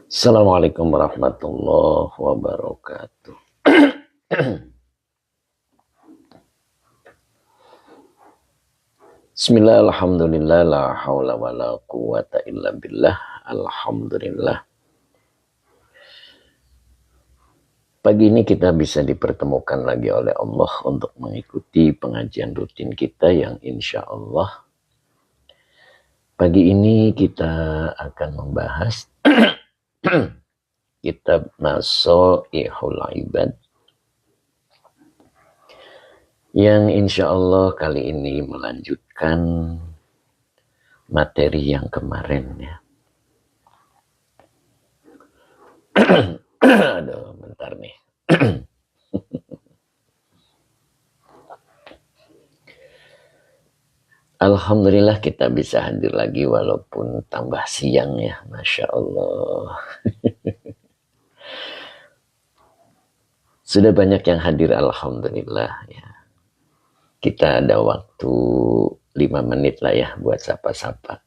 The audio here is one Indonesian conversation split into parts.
Assalamualaikum warahmatullahi wabarakatuh. Bismillah, alhamdulillah, la hawla wa la quwata illa billah, alhamdulillah. Pagi ini kita bisa dipertemukan lagi oleh Allah untuk mengikuti pengajian rutin kita yang insya Allah pagi ini kita akan membahas kitab Nasoihul Ibad yang insya Allah kali ini melanjutkan materi yang kemarin ya. Aduh, bentar nih. Alhamdulillah kita bisa hadir lagi walaupun tambah siang ya, Masya Allah. Sudah banyak yang hadir, Alhamdulillah ya. Kita ada waktu 5 menit lah ya buat sapa-sapa.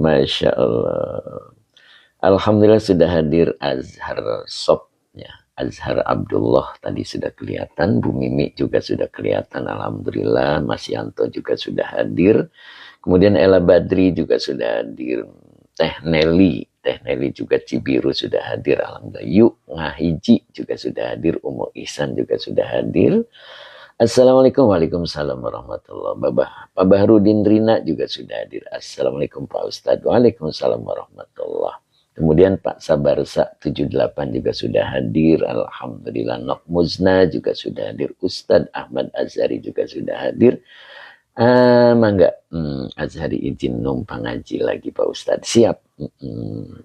Masya Allah. Alhamdulillah sudah hadir Azhar Sob ya. Azhar Abdullah tadi sudah kelihatan, Bu Mimi juga sudah kelihatan, Alhamdulillah. Mas Yanto juga sudah hadir. Kemudian Ella Badri juga sudah hadir. Teh Nelly juga Cibiru sudah hadir, Alhamdulillah. Yuk Ngahiji juga sudah hadir. Umu Ihsan juga sudah hadir. Assalamualaikum, waalaikumsalam warahmatullahi wabarakatuh. Pak Bahrudin Rina juga sudah hadir. Assalamualaikum Pak Ustadz, waalaikumsalam warahmatullahi. Kemudian Pak Sabarsa 78 juga sudah hadir, Alhamdulillah. Nok Muzna juga sudah hadir. Ustadz Ahmad Azhari juga sudah hadir. Mangga Azhari izin numpang ngaji lagi Pak Ustadz. Siap.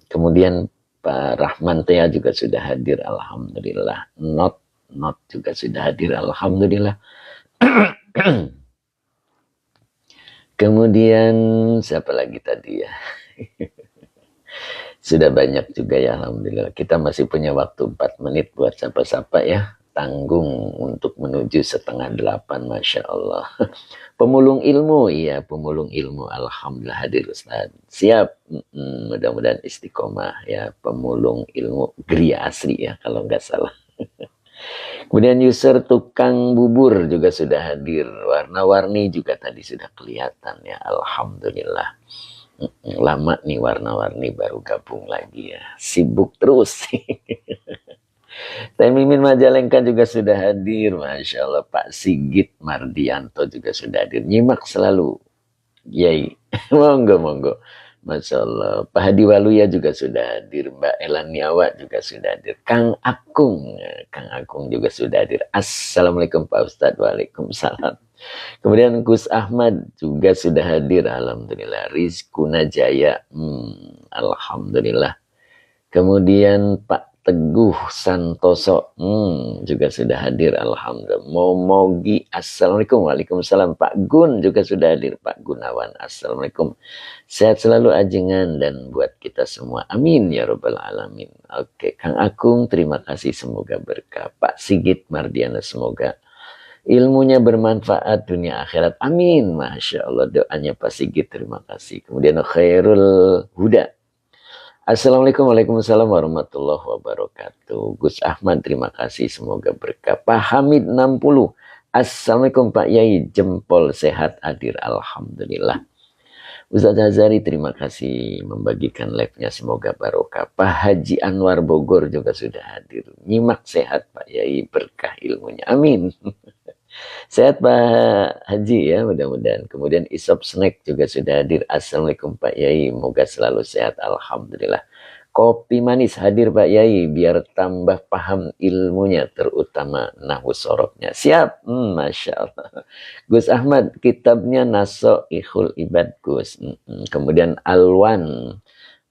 Kemudian Pak Rahman Tea juga sudah hadir, Alhamdulillah. Not juga sudah hadir, Alhamdulillah. Kemudian siapa lagi tadi ya? Sudah banyak juga ya, Alhamdulillah. Kita masih punya waktu 4 menit buat sapa-sapa ya. Tanggung untuk menuju 7:30, Masya Allah. Pemulung ilmu, iya pemulung ilmu, Alhamdulillah hadir Ustaz. Siap, mudah-mudahan istiqomah ya. Pemulung ilmu Gria Asri ya kalau nggak salah. Kemudian user tukang bubur juga sudah hadir. Warna-warni juga tadi sudah kelihatan ya. Alhamdulillah. Lama nih warna-warni baru gabung lagi ya. Sibuk terus. Teh Mimin Majalengka juga sudah hadir. Masya Allah. Pak Sigit Mardianto juga sudah hadir. Nyimak selalu. Yai. Monggo. Masya Allah. Pak Hadi Waluya juga sudah hadir. Mbak Elaniawa juga sudah hadir. Kang Akung juga sudah hadir. Assalamualaikum Pak Ustadz. Waalaikumsalam. Kemudian Gus Ahmad juga sudah hadir. Alhamdulillah. Rizkuna Jaya. Alhamdulillah. Kemudian Pak Teguh Santoso juga sudah hadir, Alhamdulillah. Momogi, Assalamualaikum. Waalaikumsalam. Pak Gun juga sudah hadir. Pak Gunawan, Assalamualaikum. Sehat selalu ajengan dan buat kita semua. Amin ya Rabbal Alamin. Oke, Kang Akung terima kasih, semoga berkah. Pak Sigit Mardiana semoga ilmunya bermanfaat dunia akhirat. Amin. Masya Allah, doanya Pak Sigit, terima kasih. Kemudian Khairul Huda. Assalamualaikum, waalaikumsalam warahmatullahi wabarakatuh. Gus Ahmad terima kasih, semoga berkah. Pak Hamid 60. Assalamualaikum Pak Yai, jempol sehat hadir, Alhamdulillah. Ustadz Azhari terima kasih membagikan live-nya, semoga barokah. Pak Haji Anwar Bogor juga sudah hadir. Nyimak sehat Pak Yai, berkah ilmunya. Amin. Sehat Pak Haji ya, mudah-mudahan. Kemudian Isop Snack juga sudah hadir. Assalamualaikum Pak Yai, moga selalu sehat, Alhamdulillah. Kopi manis hadir Pak Yai, biar tambah paham ilmunya, terutama nahwu sorobnya. Siap, Masya Allah. Gus Ahmad, kitabnya Nasoihul Ibad Gus. Kemudian Alwan.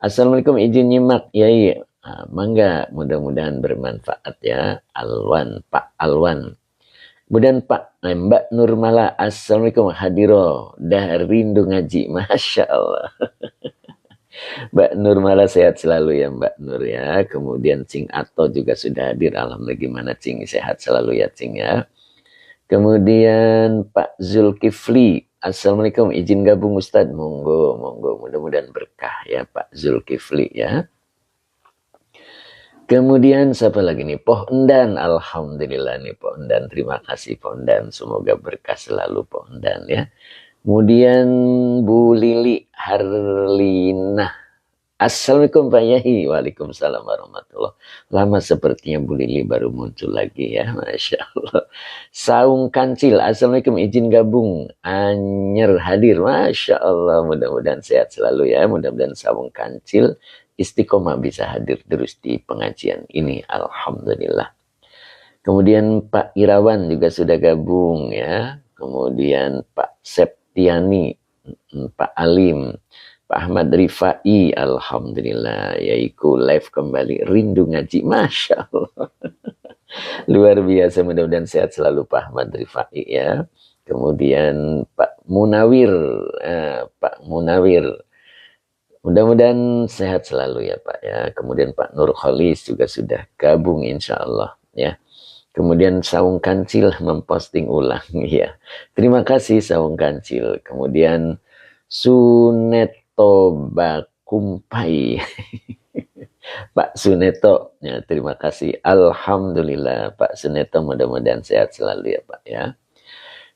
Assalamualaikum, izin nyimak Yai. Mangga, mudah-mudahan bermanfaat ya. Alwan, Pak Alwan. Kemudian Pak Mbak Nurmala, Assalamualaikum, hadiro, dah rindu ngaji, Masya Allah. Mbak Nurmala sehat selalu ya Mbak Nur ya. Kemudian Cing Ato juga sudah hadir, Alhamdulillah. Gimana Cing, sehat selalu ya Cing ya. Kemudian Pak Zulkifli, Assalamualaikum, izin gabung Ustadz. Monggo, monggo, mudah-mudahan berkah ya Pak Zulkifli ya. Kemudian siapa lagi nih? Poh Endan, alhamdulillah nih Poh Endan. Terima kasih Poh Endan, semoga berkah selalu Poh Endan ya. Kemudian Bu Lili Harlina. Assalamualaikum Pak Yahi. Waalaikumsalam warahmatullahi. Lama sepertinya Bu Lili baru muncul lagi ya. Masya Allah. Saung Kancil. Assalamualaikum, izin gabung. Anyer hadir. Masya Allah. Mudah-mudahan sehat selalu ya. Mudah-mudahan Saung Kancil istiqomah bisa hadir terus di pengajian ini. Alhamdulillah. Kemudian Pak Irawan juga sudah gabung ya. Kemudian Pak Septiani, Pak Alim, Pak Ahmad Rifai, alhamdulillah, yaitu live kembali, rindu ngaji, masya Allah, luar biasa, mudah-mudahan sehat selalu Pak Ahmad Rifai ya. Kemudian Pak Munawir, Pak Munawir, mudah-mudahan sehat selalu ya Pak ya. Kemudian Pak Nur Kholis juga sudah gabung insya Allah ya. Kemudian Saung Kancil memposting ulang ya. Terima kasih Saung Kancil. Kemudian Suneto Bakumpai. Pak Suneto, ya, terima kasih. Alhamdulillah Pak Suneto, mudah-mudahan sehat selalu ya Pak ya.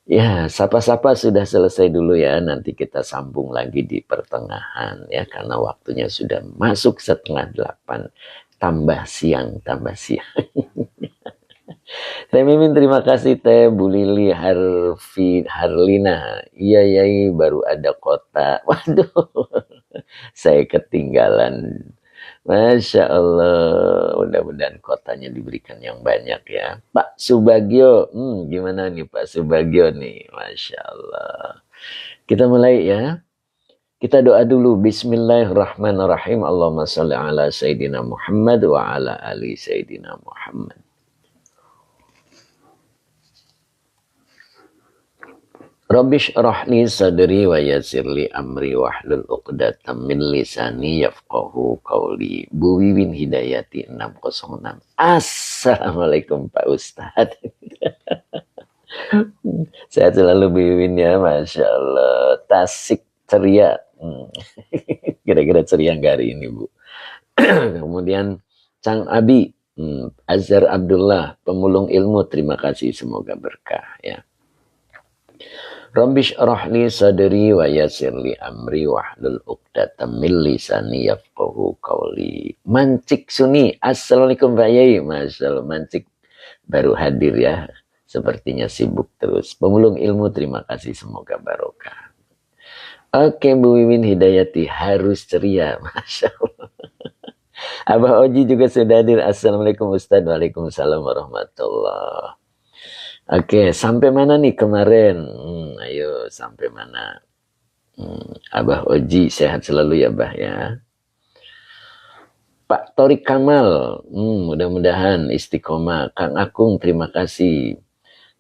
Ya, sapa-sapa sudah selesai dulu ya. Nanti kita sambung lagi di pertengahan ya, karena waktunya sudah masuk 7:30. Tambah siang, tambah siang. Teh Mimin terima kasih Teh. Bu Lili Harlina. Iya yai baru ada kota. Waduh. Saya ketinggalan. Masya Allah. Mudah-mudahan kotanya diberikan yang banyak ya. Pak Subagio. Gimana nih Pak Subagio nih. Masya Allah. Kita mulai ya. Kita doa dulu. Bismillahirrahmanirrahim. Allahumma salli ala Sayyidina Muhammad wa ala ali Sayyidina Muhammad. Rabbish rahli sadri wa yassirli amri wahlul 'uqdatam min lisani yafqahu qawli. Bu Wiwin Hidayati 606. Assalamualaikum Pak Ustadz. Sehat selalu Bu Wiwin ya, Masya Allah. Tasik ceria. Kira-kira ceria nggak hari ini Bu? Kemudian Cang Abi, Azhar Abdullah, pemulung ilmu, terima kasih, semoga berkah ya. Rabbish rahli sadri wa yassirli amri wahlul 'uqdatam min lisani yafqahu qawli. Mancik Suni, assalamualaikum Pak Yai. Masyaallah, Mancik baru hadir ya. Sepertinya sibuk terus. Pemulung ilmu, terima kasih, semoga barokah. Oke, Bu Wiwin Hidayati harus ceria, Masya Allah. Abah Oji juga sudah hadir. Assalamualaikum Ustaz. Waalaikumsalam warahmatullahi. Oke, sampai mana nih kemarin? Ayo, sampai mana? Abah Oji, sehat selalu ya, Bah ya. Pak Torik Kamal, mudah-mudahan istiqomah. Kang Akung, terima kasih.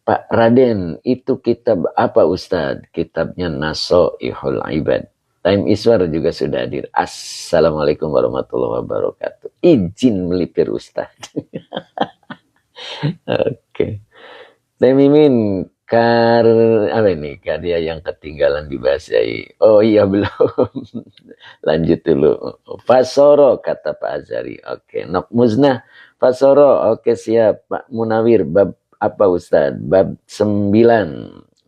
Pak Raden, itu kitab apa Ustadz? Kitabnya Nasoihul Ibad. Time Iswar juga sudah hadir. Assalamualaikum warahmatullahi wabarakatuh. Izin melipir Ustadz. Oke. Teh Mimin, apa ini? Karya yang ketinggalan dibahas Yai. Oh iya belum. Lanjut dulu. Fasoro kata Pak Azari. Oke. Nok Muznah. Fasoro. Oke siap. Pak Munawir. Bab apa Ustaz? Bab 9.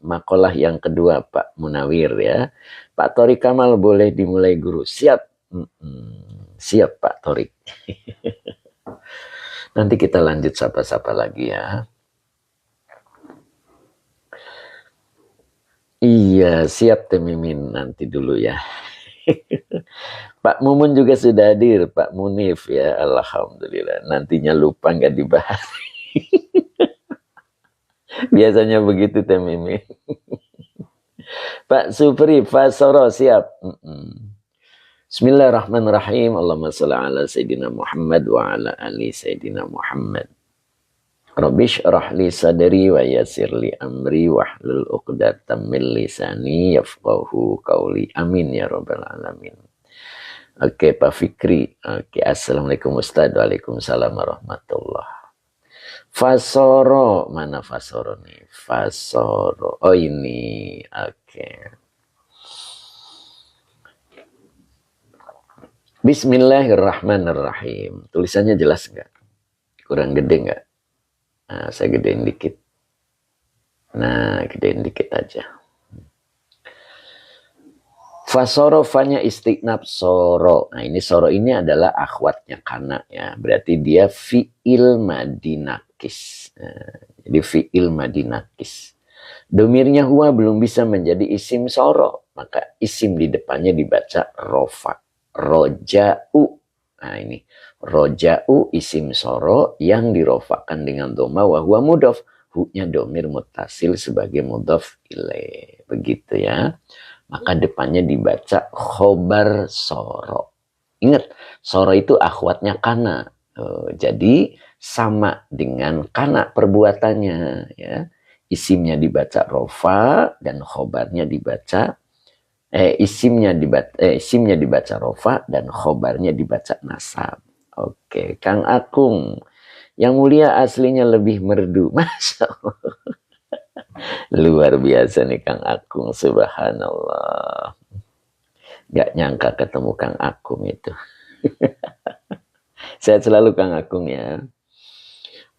Makalah yang kedua Pak Munawir ya. Pak Torik Kamal boleh dimulai guru. Siap. Siap Pak Torik. Nanti kita lanjut sapa-sapa lagi ya. Iya, siap Teh Mimin, nanti dulu ya. Pak Mumun juga sudah hadir, Pak Munif ya, alhamdulillah. Nantinya lupa nggak dibahas. Biasanya begitu Teh Mimin. Pak Supri, Pak Soro siap. Bismillahirrahmanirrahim. Allahumma sholli ala Sayyidina Muhammad wa ala ali Sayyidina Muhammad. Rabbish rahli sadri wa yassirli amri wahlul 'uqdatam min lisani yafqahu qawli. Amin ya rabbal alamin. Oke Pak Fikri. Oke, assalamualaikum Ustaz. Waalaikumsalam warahmatullah. Fasoro, mana fasoro nih? Fasoro. Oh ini, oke. Bismillahirrahmanirrahim. Tulisannya jelas nggak? Kurang gede nggak? Nah, saya gedein dikit. Nah, gedein dikit aja. Fasoro fanya istiqnab soro. Nah ini soro ini adalah akhwatnya kana ya. Berarti dia fi'il madinakis. Nah, jadi fi'il madinakis. Domirnya huwa belum bisa menjadi isim soro. Maka isim di depannya dibaca rofa. Roja'u. Nah ini. Roja'u isim soro yang dirofakan dengan doma wa huwa mudhof. Hu-nya domir mutasil sebagai mudhof ilaih. Begitu ya. Maka depannya dibaca khobar soro. Ingat, soro itu akhwatnya kana. Jadi sama dengan kana perbuatannya. Ya. Isimnya dibaca rofa dan khobarnya dibaca isimnya dibaca rofa dan khobarnya dibaca nasab. Oke, Kang Akung. Yang mulia aslinya lebih merdu. Masya Allah. Luar biasa nih Kang Akung, subhanallah. Gak nyangka ketemu Kang Akung itu. Sehat selalu Kang Akung ya.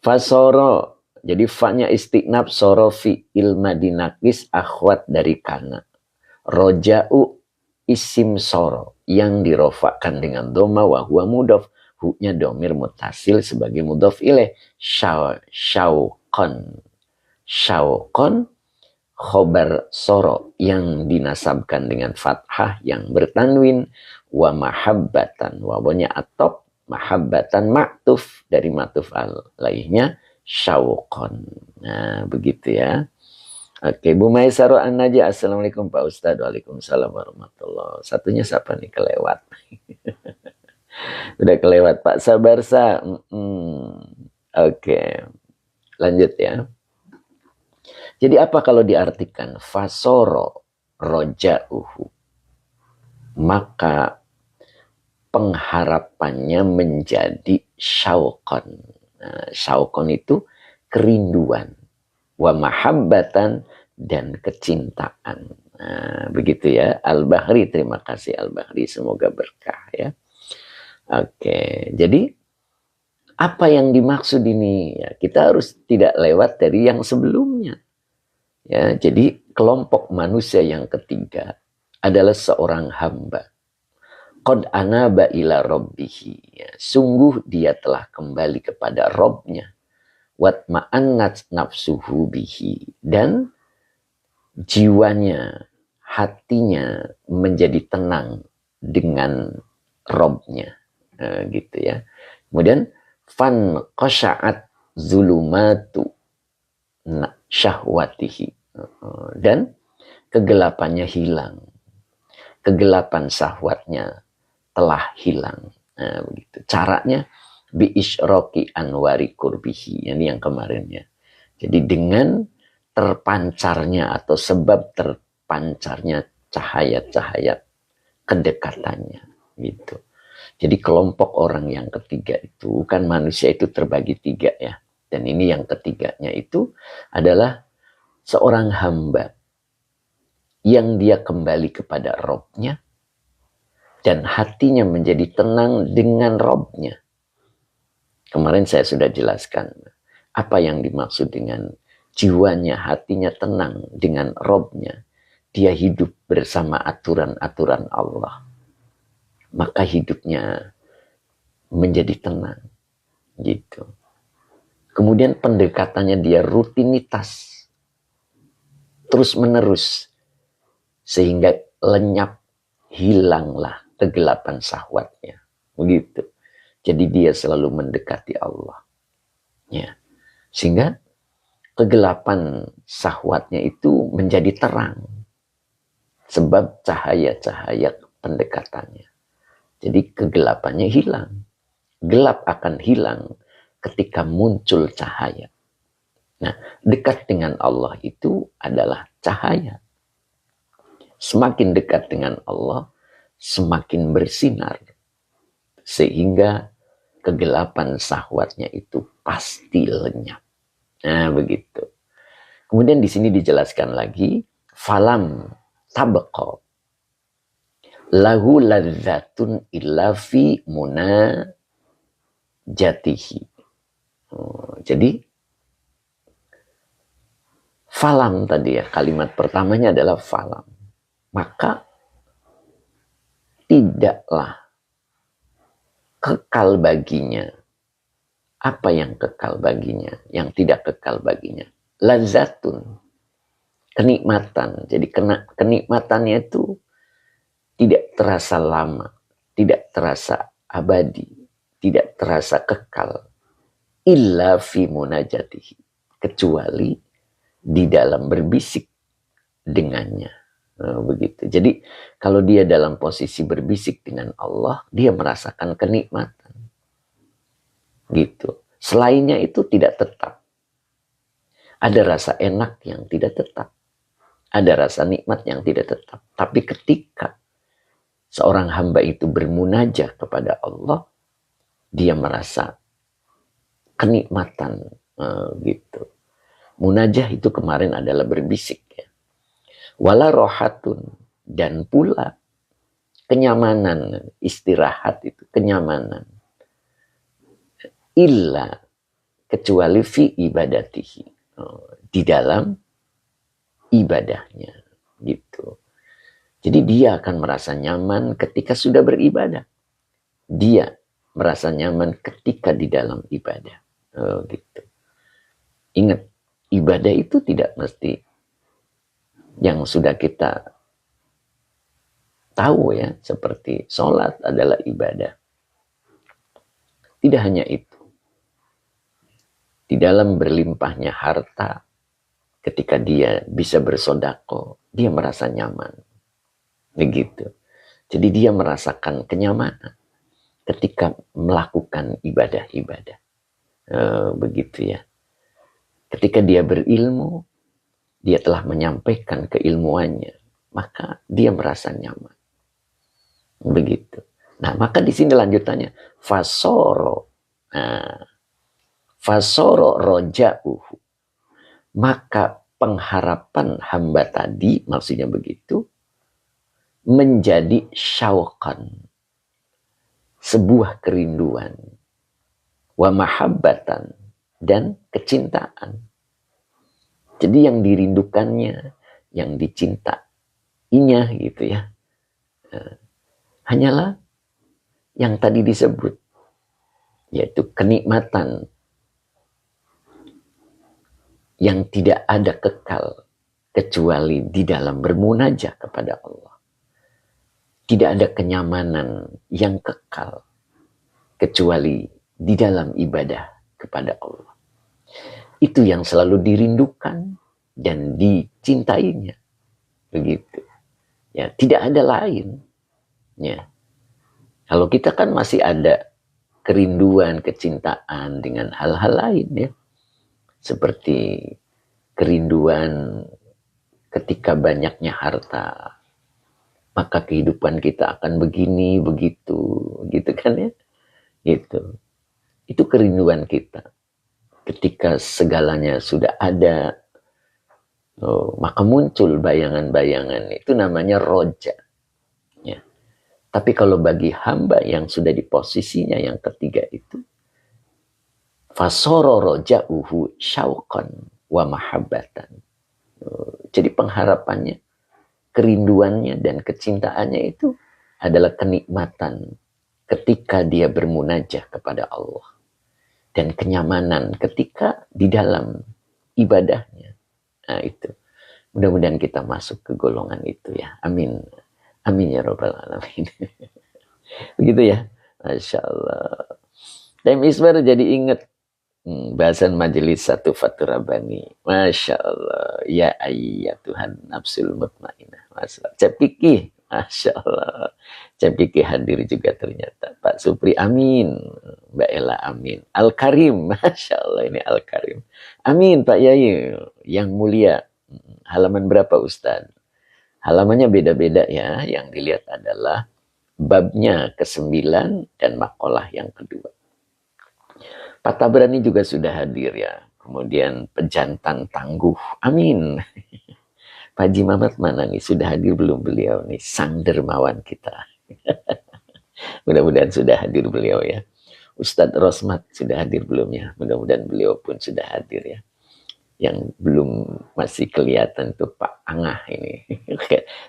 Fasoro, jadi fa-nya istiqnab, soro fi'il madinakis akhwat dari kana. Roja'u isim soro yang dirofakan dengan doma wa huwa mudhof. Hu-nya domir mutasil sebagai mudhof ilaih. Syauqon. Syauqon khobar soro yang dinasabkan dengan fathah yang bertanwin. Wa mahabbatan, wawanya atop, mahabbatan ma'tuf dari ma'tuf alaihnya syauqon. Nah begitu ya. Oke, Bu Maisaro An-Najah. Assalamualaikum Pak Ustadz. Waalaikumsalam warahmatullahi. Satunya siapa nih kelewat? Udah kelewat Pak Sabarsa. Oke, lanjut ya. Jadi apa kalau diartikan fasoro roja'uhu? Maka pengharapannya menjadi syauqon. Nah, syauqon itu kerinduan. Wa mahabbatan dan kecintaan. Nah, begitu ya. Al-Bahri, terima kasih Al-Bahri. Semoga berkah ya. Oke, jadi apa yang dimaksud ini? Ya, kita harus tidak lewat dari yang sebelumnya. Ya, jadi kelompok manusia yang ketiga adalah seorang hamba. Qad anaba ila rabbihi. Ya, sungguh dia telah kembali kepada Robnya. Watma'annat nafsuhu bihi. Dan jiwanya, hatinya menjadi tenang dengan Robnya. Gitu ya. Kemudian fan qasya'at zulumatu syahwatihi. Dan kegelapannya hilang. Kegelapan syahwatnya telah hilang. Nah, begitu. Caranya bi isyraqi anwari kurbihi. Ini yang kemarinnya. Jadi dengan terpancarnya atau sebab terpancarnya cahaya-cahaya kedekatannya gitu. Jadi kelompok orang yang ketiga itu kan manusia itu terbagi tiga ya. Dan ini yang ketiganya itu adalah seorang hamba yang dia kembali kepada Robnya dan hatinya menjadi tenang dengan Robnya. Kemarin saya sudah jelaskan apa yang dimaksud dengan jiwanya, hatinya tenang dengan Robnya. Dia hidup bersama aturan-aturan Allah. Maka hidupnya menjadi tenang. Gitu. Kemudian pendekatannya dia rutinitas. Terus menerus. Sehingga lenyap, hilanglah kegelapan syahwatnya. Begitu. Jadi dia selalu mendekati Allah. Ya. Sehingga kegelapan syahwatnya itu menjadi terang. Sebab cahaya-cahaya pendekatannya. Jadi kegelapannya hilang. Gelap akan hilang ketika muncul cahaya. Nah, dekat dengan Allah itu adalah cahaya. Semakin dekat dengan Allah, semakin bersinar. Sehingga kegelapan syahwatnya itu pasti lenyap. Nah, begitu. Kemudian di sini dijelaskan lagi, falam tabqa lahu ladzatun illa fi munajatihi. Jadi falam tadi ya, kalimat pertamanya adalah falam. Maka tidaklah kekal baginya. Apa yang kekal baginya? Yang tidak kekal baginya. Lazatun. Kenikmatan. Jadi kenikmatannya itu tidak terasa lama. Tidak terasa abadi. Tidak terasa kekal. Illa fi munajatihi. Kecuali di dalam berbisik dengannya. Nah, begitu. Jadi kalau dia dalam posisi berbisik dengan Allah, dia merasakan kenikmatan. Gitu. Selainnya itu tidak tetap. Ada rasa enak yang tidak tetap. Ada rasa nikmat yang tidak tetap. Tapi ketika seorang hamba itu bermunajah kepada Allah, dia merasa kenikmatan. Gitu. Munajah itu kemarin adalah berbisik. Ya. Wala rohatun. Dan pula kenyamanan. Istirahat itu kenyamanan. Illa kecuali fi ibadatihi, di dalam ibadahnya gitu. Jadi dia akan merasa nyaman ketika sudah beribadah. Dia merasa nyaman ketika di dalam ibadah. Gitu. Ingat, ibadah itu tidak mesti yang sudah kita tahu ya, seperti sholat adalah ibadah. Tidak hanya itu. Di dalam berlimpahnya harta, ketika dia bisa bersodako, dia merasa nyaman. Begitu. Jadi dia merasakan kenyamanan ketika melakukan ibadah-ibadah. Begitu ya. Ketika dia berilmu, dia telah menyampaikan keilmuannya, maka dia merasa nyaman. Begitu. Nah, maka di sini lanjutannya, fasoro. Fasoro roja'uhu. Maka pengharapan hamba tadi, maksudnya begitu, menjadi syauqan. Sebuah kerinduan. Wa mahabbatan. Dan kecintaan. Jadi yang dirindukannya, yang dicintainya gitu ya. Hanyalah yang tadi disebut. Yaitu kenikmatan yang tidak ada kekal kecuali di dalam bermunajah kepada Allah. Tidak ada kenyamanan yang kekal kecuali di dalam ibadah kepada Allah. Itu yang selalu dirindukan dan dicintainya. Begitu. Ya, tidak ada lain. Ya. Kalau kita kan masih ada kerinduan, kecintaan dengan hal-hal lain ya. Seperti kerinduan ketika banyaknya harta, maka kehidupan kita akan begini, begitu, gitu kan ya? Gitu. Itu kerinduan kita. Ketika segalanya sudah ada, maka muncul bayangan-bayangan, itu namanya roja. Ya. Tapi kalau bagi hamba yang sudah di posisinya yang ketiga itu, fasoro roja'uhu syauqan wa mahabbatan. Jadi pengharapannya, kerinduannya dan kecintaannya itu adalah kenikmatan ketika dia bermunajah kepada Allah. Dan kenyamanan ketika di dalam ibadahnya. Nah itu. Mudah-mudahan kita masuk ke golongan itu ya. Amin. Amin ya rabbal alamin. Begitu ya. Masya Allah. Time Isbar jadi ingat bahasan majelis satu Fatur Rabbani. Masya Allah. Ya Tuhan nafsul mutmainah. Masya Allah. Cepiki. Masya Allah. Cepiki hadir juga ternyata. Pak Supri amin. Mbak Ella amin. Al-Karim. Masya Allah ini Al-Karim. Amin Pak Yai. Yang mulia. Halaman berapa Ustaz? Halamannya beda-beda ya. Yang dilihat adalah babnya ke-9 dan makalah yang kedua. Pak Tabrani juga sudah hadir ya. Kemudian pejantan tangguh. Amin. Pak Haji Mamat mana nih? Sudah hadir belum beliau nih? Sang dermawan kita. Mudah-mudahan sudah hadir beliau ya. Ustadz Rosmat sudah hadir belum ya? Mudah-mudahan beliau pun sudah hadir ya. Yang belum masih kelihatan tuh Pak Angah ini.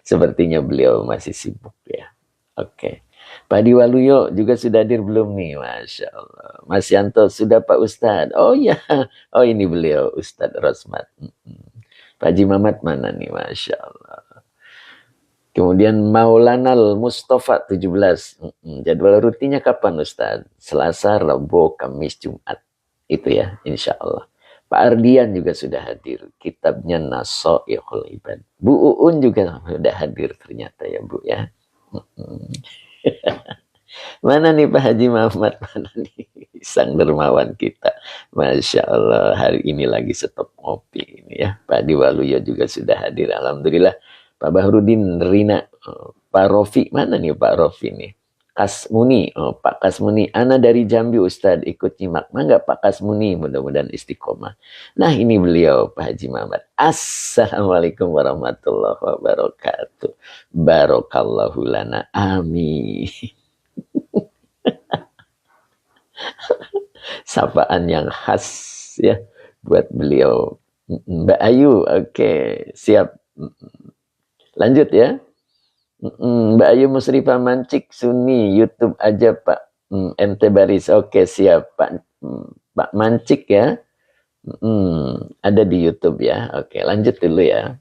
Sepertinya beliau masih sibuk ya. Oke. Pak Diwaluyo juga sudah hadir belum nih? Masya Allah. Mas Yanto sudah Pak Ustadz. Oh ya. Oh ini beliau Ustadz Rosmat. Pak Haji Mamat mana nih? Masya Allah. Kemudian Maulana Mustafa 17. Jadwal rutinnya kapan Ustaz? Selasa, Rabu, Kamis, Jumat. Itu ya, insya Allah. Pak Ardian juga sudah hadir. Kitabnya Nasoihul Ibad. Bu Uun juga sudah hadir ternyata ya Bu ya. Mana nih Pak Haji Muhammad? Mana nih sang dermawan kita? Masya Allah, hari ini lagi stop ngopi ini ya. Pak Diwaluyo juga sudah hadir. Alhamdulillah. Pak Bahrudin Rina, Pak Rofi, mana nih Pak Rofi nih? Kasmuni, Pak Kasmuni, Ana dari Jambi Ustadz ikut nyimak. Mangga Pak Kasmuni, mudah-mudahan istiqomah. Nah ini beliau Pak Haji Muhammad. Assalamualaikum warahmatullahi wabarakatuh. Barokallahu lana, amin. Sapaan yang khas ya buat beliau. Mbak Ayu, oke, siap. Lanjut ya. Mbak Ayu Musrifah Mancik Sunni YouTube aja Pak. MT Baris. Oke, siap Pak. Pak Mancik ya. Ada di YouTube ya. Oke, lanjut dulu ya.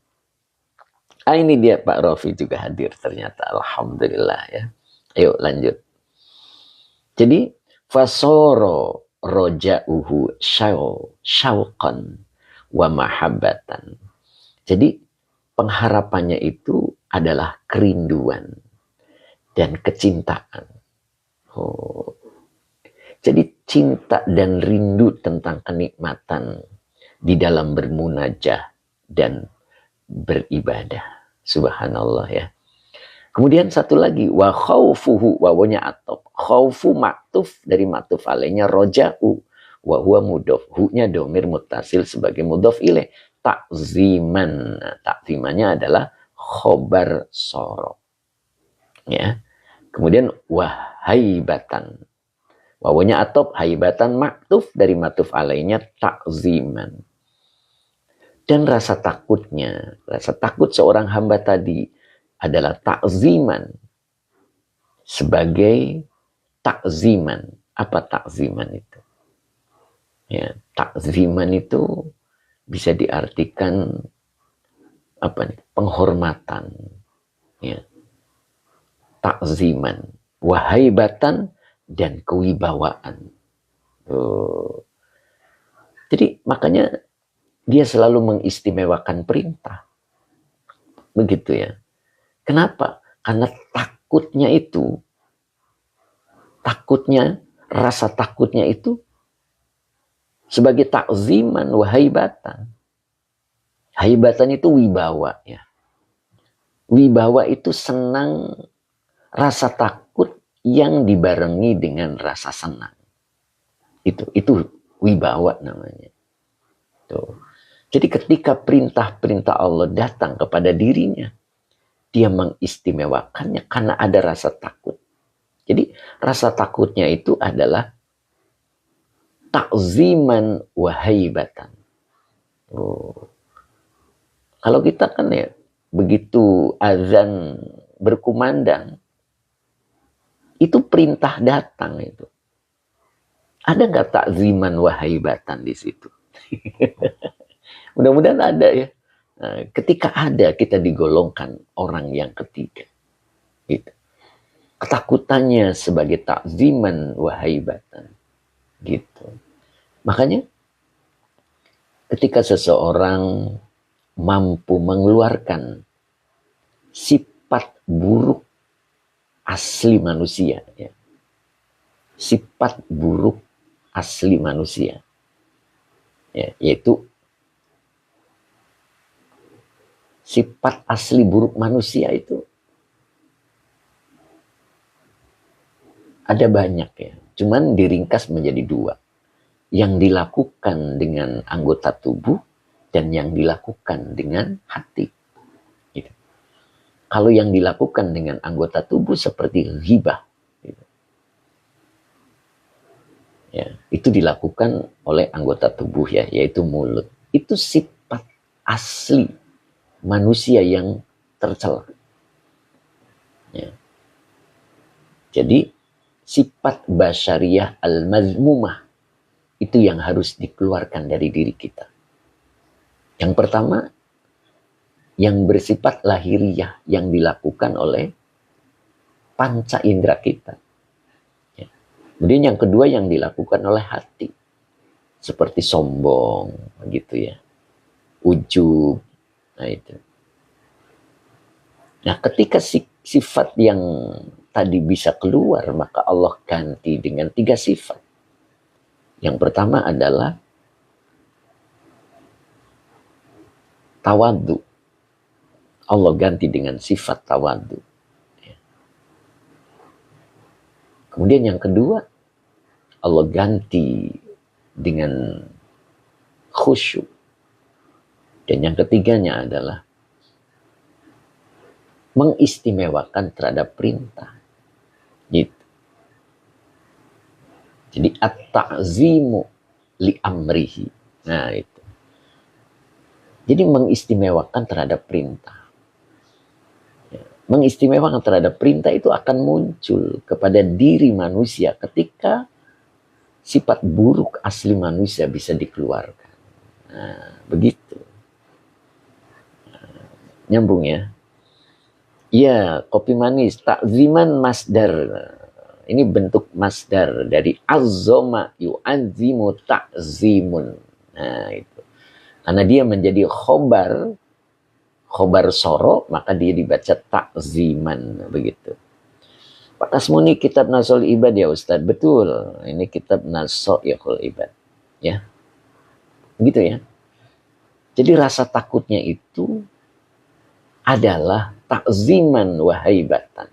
Ini dia Pak Rofi juga hadir ternyata. Alhamdulillah ya. Ayo lanjut. Jadi fasoro roja'uhu syauqan wa mahabbatan. Jadi pengharapannya itu adalah kerinduan dan kecintaan. Jadi cinta dan rindu tentang kenikmatan di dalam bermunajah dan beribadah. Subhanallah ya. Kemudian satu lagi, wa khaufuhu, wawanya atop. Khaufu maktuf dari maktuf alainya roja'u. Wa huwa mudof. Hu-nya domir mutasil sebagai mudof ilaih. Takziman. Takzimannya adalah khobar soro. Ya. Kemudian wahaibatan. Wawanya atop, haibatan maktuf dari maktuf alainya takziman. Dan rasa takut seorang hamba tadi adalah takziman sebagai takziman. Apa takziman itu? Ya, takziman itu bisa diartikan apa nih? Penghormatan. Ya. Takziman, wahaibatan dan kewibawaan. Jadi makanya dia selalu mengistimewakan perintah. Begitu ya. Kenapa? Karena rasa takutnya itu sebagai takziman, wahaibatan. Haibatan itu wibawa ya. Wibawa itu senang, rasa takut yang dibarengi dengan rasa senang. Itu wibawa namanya. Tuh. Jadi ketika perintah-perintah Allah datang kepada dirinya, dia mengistimewakannya karena ada rasa takut. Jadi rasa takutnya itu adalah takziman wahaibatan. Kalau kita kan ya, begitu azan berkumandang, itu perintah datang itu. Ada nggak takziman wahaibatan di situ? Mudah-mudahan ada ya. Nah, ketika ada, kita digolongkan orang yang ketiga. Gitu. Ketakutannya sebagai takziman wahaibatan. Gitu. Makanya ketika seseorang mampu mengeluarkan sifat buruk asli manusia, ya. Sifat buruk asli manusia, ya, yaitu sifat asli buruk manusia itu ada banyak ya, cuman diringkas menjadi dua. yang dilakukan dengan anggota tubuh dan yang dilakukan dengan hati. Gitu. Kalau yang dilakukan dengan anggota tubuh seperti ghibah, gitu. Ya, itu dilakukan oleh anggota tubuh ya, yaitu mulut. Itu sifat asli manusia yang tercela. Ya. Jadi sifat basyariyah al-mazmumah itu yang harus dikeluarkan dari diri kita. Yang pertama, yang bersifat lahiriah yang dilakukan oleh panca indera kita. Ya. Kemudian yang kedua yang dilakukan oleh hati. Seperti sombong, gitu ya. Ujub. Nah itu. Nah ketika sifat yang tadi bisa keluar, maka Allah ganti dengan 3 sifat. Yang pertama adalah tawadhu. Allah ganti dengan sifat tawadhu. Kemudian yang kedua, Allah ganti dengan khusyuk. Dan yang ketiganya adalah mengistimewakan terhadap perintah. Gitu. Jadi at-ta'zimu li amrihi. Nah itu. Jadi mengistimewakan terhadap perintah. Ya. Mengistimewakan terhadap perintah itu akan muncul kepada diri manusia ketika sifat buruk asli manusia bisa dikeluarkan. Nah, begitu. Nah, nyambung ya. Ya, kopi manis, takziman masdar. Ini bentuk masdar dari azzoma yu'azzimu ta'zimun. Nah, itu. Karena dia menjadi khobar soro, maka dia dibaca ta'ziman, begitu. Pak Kasmuni kitab Nasul Ibad ya Ustadz, betul. Ini kitab Nasul Ibad, ya. Begitu ya. Jadi rasa takutnya itu adalah takziman wa haibatan.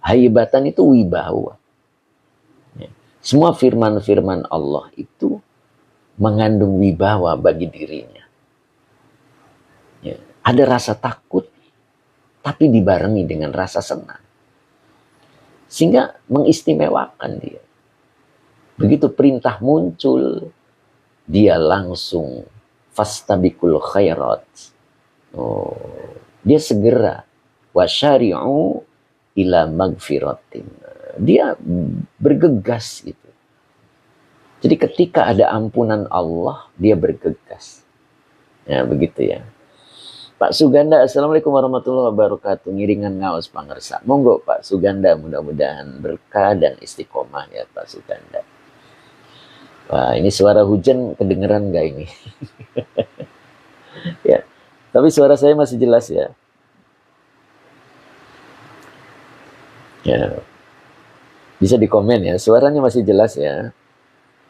Haibatan itu wibawa. Ya. Semua firman-firman Allah itu mengandung wibawa bagi dirinya. Ya. Ada rasa takut, tapi dibarengi dengan rasa senang. Sehingga mengistimewakan dia. Begitu perintah muncul, dia langsung fastabikul khairat. Dia segera wasyari'u ila magfiratin. Dia bergegas gitu. Jadi ketika ada ampunan Allah, dia bergegas. Ya begitu ya. Pak Suganda, Assalamualaikum warahmatullahi wabarakatuh. Ngiringan ngaos pangersa. Monggo Pak Suganda, mudah-mudahan berkah dan istiqomah ya Pak Suganda. Wah ini suara hujan kedengeran nggak ini? Ya. Tapi suara saya masih jelas ya. Ya. Bisa dikomen ya, suaranya masih jelas ya.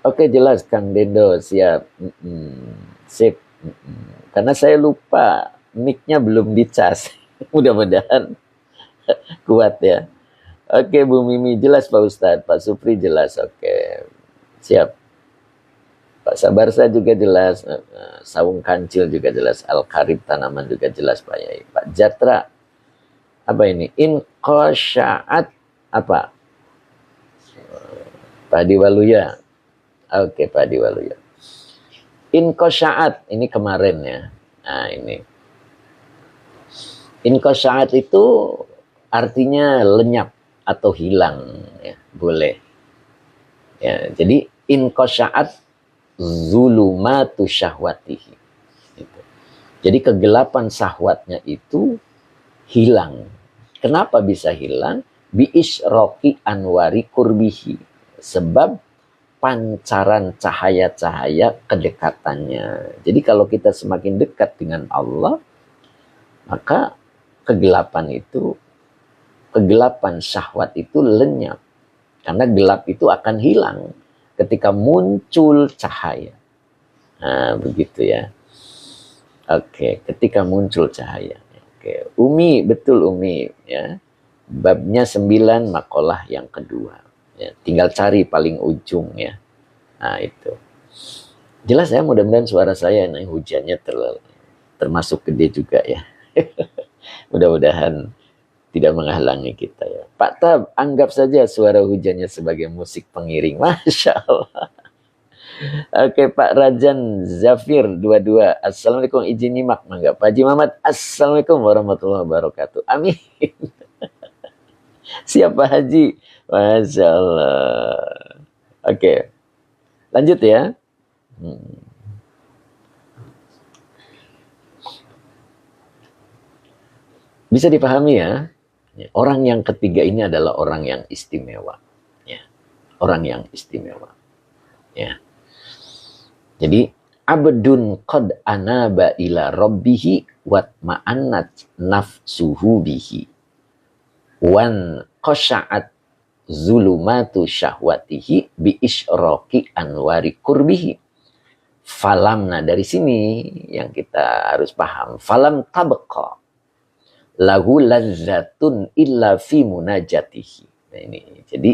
Oke jelas Kang Dendo, siap. Sip. Karena saya lupa mic-nya belum dicas. Mudah-mudahan kuat ya. Oke Bu Mimi jelas Pak Ustadz, Pak Supri jelas. Oke. Siap. Pak Sabarsa juga jelas, Saung Kancil juga jelas, Al-Karib Tanaman juga jelas Pak Yai. Pak Jatra, apa ini? Inqasya'at apa? Pak Diwaluya. Oke Pak Diwaluya. Inqasya'at, ini kemarin ya. Nah ini. Inqasya'at itu artinya lenyap atau hilang. Ya, boleh. Ya, jadi inqasya'at zulumatu syahwatihi. Gitu. Jadi kegelapan syahwatnya itu hilang. Kenapa bisa hilang? Bi isroqi anwari kurbihi. Sebab pancaran cahaya-cahaya kedekatannya. Jadi kalau kita semakin dekat dengan Allah, maka kegelapan syahwat itu lenyap. Karena gelap itu akan hilang ketika muncul cahaya. Nah, begitu ya. Oke, ketika muncul cahaya. Oke, Umi, betul Umi ya. Babnya 9, makalah yang kedua. Ya, tinggal cari paling ujung ya. Nah, itu. Jelas ya, mudah-mudahan suara saya nih hujannya termasuk gede juga ya. Mudah-mudahan tidak menghalangi kita ya. Pak Tab, anggap saja suara hujannya sebagai musik pengiring. Masya Allah. Oke, Pak Rajan Zafir 22. Assalamualaikum, izin nyimak mangga. Pak Haji Muhammad, Assalamualaikum warahmatullahi wabarakatuh. Amin. Siapa Haji? Masya Allah. Oke, lanjut ya. Bisa dipahami ya. Orang yang ketiga ini adalah orang yang istimewa. Ya. Orang yang istimewa. Ya. Jadi abdun qad anaba ila rabbihi wat ma'annat nafsuhu bihi wan qasha'at zulumatu syahwatihi bi isyraqi anwari kurbihi. Falam, nah dari sini yang kita harus paham, falam tabqa lahu lazzatun illa fi munajatihi. Nah ini jadi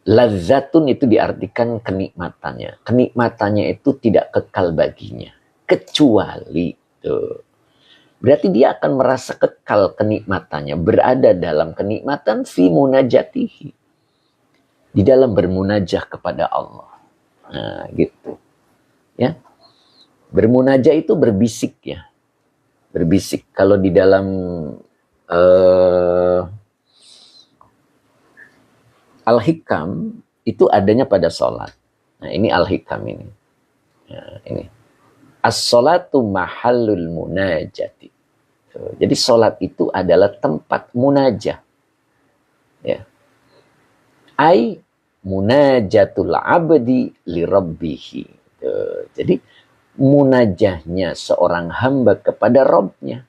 lazzatun itu diartikan kenikmatannya. Kenikmatannya itu tidak kekal baginya. Kecuali tuh. Berarti dia akan merasa kekal kenikmatannya. Berada dalam kenikmatan fi munajatihi. Di dalam bermunajah kepada Allah. Nah gitu. Ya. Bermunajah itu berbisik ya. Berbisik. Kalau di dalam Al-Hikam itu adanya pada sholat. Nah ini Al-Hikam ini. Nah, ini. As-sholatu mahallul munajati. Jadi sholat itu adalah tempat munajah. Ya. Ai munajatul abdi li rabbihi. Jadi munajahnya seorang hamba kepada Rabbnya.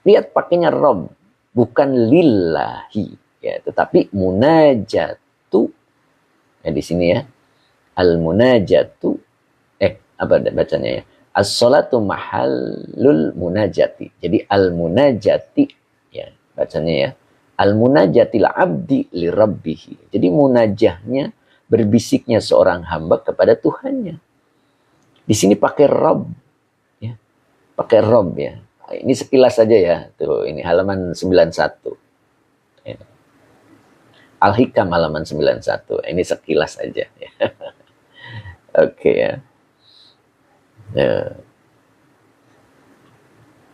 Lihat pakainya Rabb, bukan lillahi. Ya, tetapi munajatu ya di sini ya. Al-munajatu apa bacanya ya? As-sholatu mahallul munajati. Jadi al-munajati ya bacanya ya. Al-munajatil abdi li rabbihi. Jadi munajahnya berbisiknya seorang hamba kepada Tuhannya. Di sini pakai Rabb ya. Pakai Rabb ya. Ini sekilas saja ya. Tuh, ini halaman 91. Ya. Al-Hikam halaman 91. Ini sekilas aja ya. Oke ya. Ya.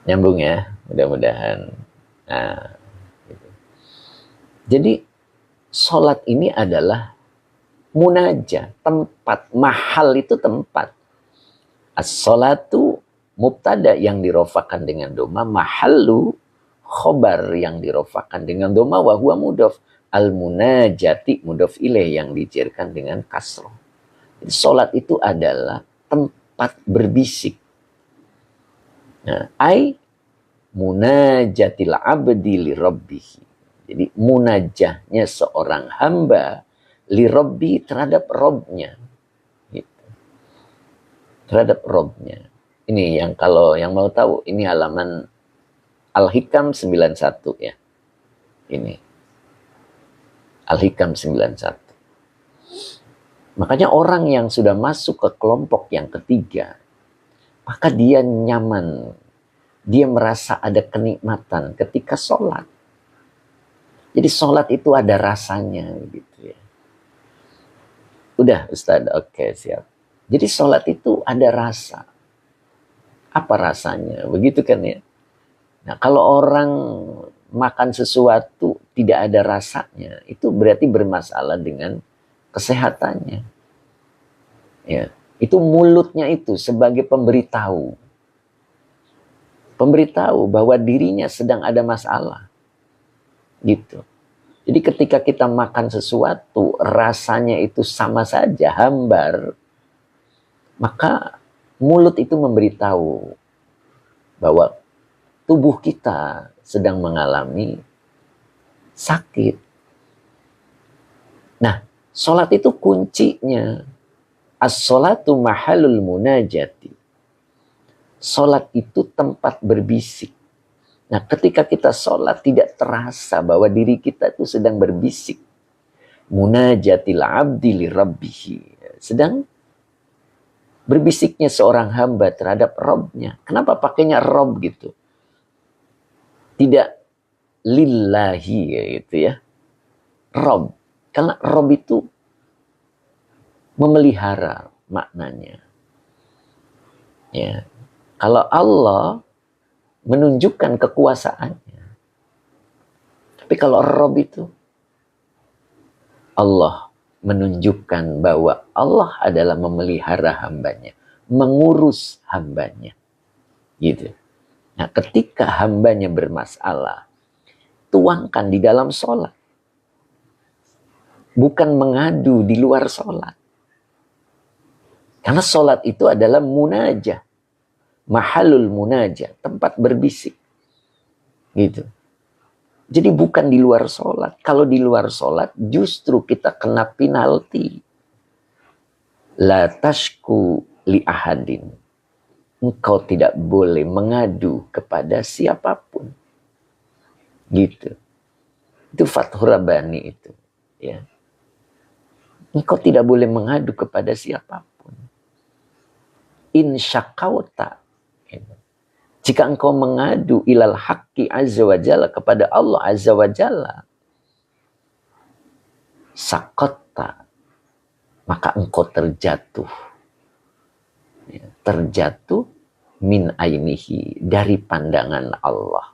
Nyambung ya, mudah-mudahan. Nah, gitu. Jadi sholat ini adalah munajah, tempat. Mahal itu tempat. As-sholatu mubtada yang dirofakan dengan doma, mahallu khobar yang dirofakan dengan doma, wa huwa mudhof. Al-munajati mudhof ilaih yang dijerkan dengan kasroh. Sholat itu adalah tempat berbisik. Nah, ai munajatil abdi li rabbihi. Jadi munajahnya seorang hamba li rabbi terhadap Rabbnya. Gitu. Terhadap Rabbnya. Ini yang kalau yang mau tahu, ini halaman Al-Hikam 91 ya. Ini. Al-Hikam 91. Makanya orang yang sudah masuk ke kelompok yang ketiga, maka dia nyaman. Dia merasa ada kenikmatan ketika sholat. Jadi sholat itu ada rasanya gitu ya. Udah Ustaz, oke siap. Jadi sholat itu ada rasa. Apa rasanya? Begitu kan ya. Nah kalau orang makan sesuatu tidak ada rasanya, itu berarti bermasalah dengan kesehatannya. Ya, itu mulutnya itu sebagai pemberitahu. Pemberitahu bahwa dirinya sedang ada masalah. Gitu. Jadi ketika kita makan sesuatu, rasanya itu sama saja, hambar, maka mulut itu memberitahu bahwa tubuh kita sedang mengalami sakit. Nah, sholat itu kuncinya. As-sholatu mahallul munajati. Sholat itu tempat berbisik. Nah, ketika kita sholat tidak terasa bahwa diri kita itu sedang berbisik. Munajatil abdi li rabbihi. Sedang berbisiknya seorang hamba terhadap Robnya. Kenapa pakainya Rob gitu? Tidak lillahi gitu ya. Rob. Karena Rob itu memelihara maknanya. Ya. Kalau Allah menunjukkan kekuasaannya. Tapi kalau Rob itu Allah menunjukkan bahwa Allah adalah memelihara hambanya, mengurus hambanya. Gitu. Nah, ketika hambanya bermasalah, tuangkan di dalam sholat. Bukan mengadu di luar sholat. Karena sholat itu adalah munajah. Mahalul munajah, tempat berbisik. Gitu. Jadi bukan di luar sholat. Kalau di luar sholat justru kita kena penalti. La tashku li ahadin. Engkau tidak boleh mengadu kepada siapapun. Gitu. Itu Fathur Rabbani itu. Ya. Engkau tidak boleh mengadu kepada siapapun. In syakauta. Jika engkau mengadu ilal haqqi azza wa jalla kepada Allah azza wa jalla, sakotta, maka engkau terjatuh. Ya, terjatuh min ainihi, dari pandangan Allah.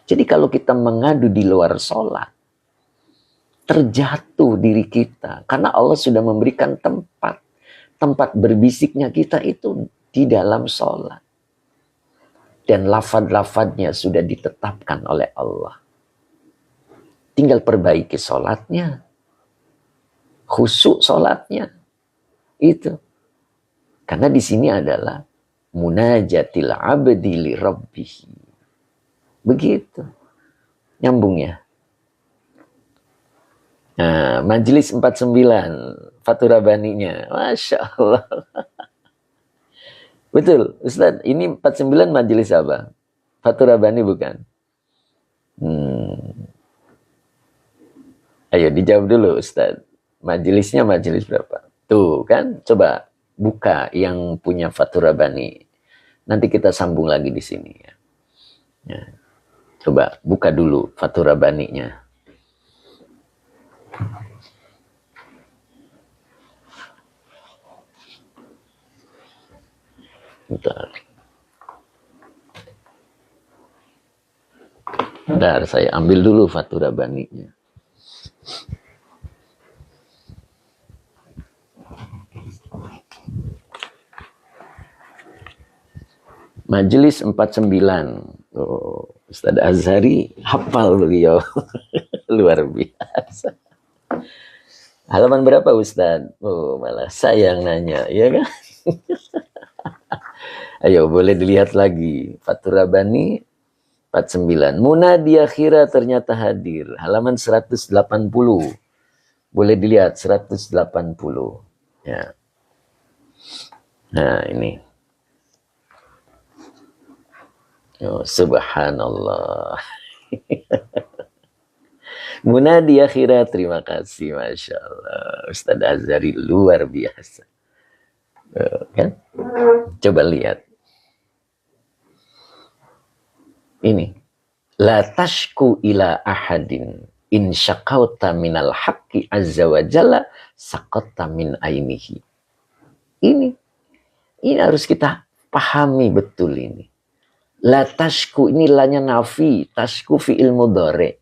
Jadi kalau kita mengadu di luar sholat, terjatuh diri kita. Karena Allah sudah memberikan tempat. Tempat berbisiknya kita itu di dalam sholat. Dan lafad-lafadnya sudah ditetapkan oleh Allah. Tinggal perbaiki sholatnya. Khusyuk sholatnya. Itu. Karena di sini adalah munajatil abdi li rabbihi. Begitu. Nyambung ya. Nah, Majelis 49. Fathur Rabbaninya. Masya Allah. Betul, Ustaz. Ini 49 majelis apa? Fathur Rabbani bukan? Ayo dijawab dulu, Ustaz. Majelisnya majelis berapa? Tuh kan, coba buka yang punya Fathur Rabbani. Nanti kita sambung lagi di sini ya. Ya. Coba buka dulu Fathur Rabbaninya. Bentar, saya ambil dulu Fathur Rabbaninya. Majelis 49. Oh, Ustaz Azhari hafal beliau. Luar biasa. Halaman berapa Ustaz? Oh, malah saya yang nanya, ya kan? Ayo, boleh dilihat lagi. Fathur Rabbani 49. Munadi akhirah ternyata hadir. Halaman 180. Boleh dilihat 180. Ya. Nah, ini. Oh, subhanallah. Munadi akhirah, terima kasih. Masya Allah. Ustaz Azhari luar biasa. Kan? Coba lihat. Ini. La tashku ila ahadin in syakauta minal haqqi azza wa jalla sakota min ainihi. Ini harus kita pahami betul ini. La tashku, ini lanya nafi, tashku fi'il mudhari.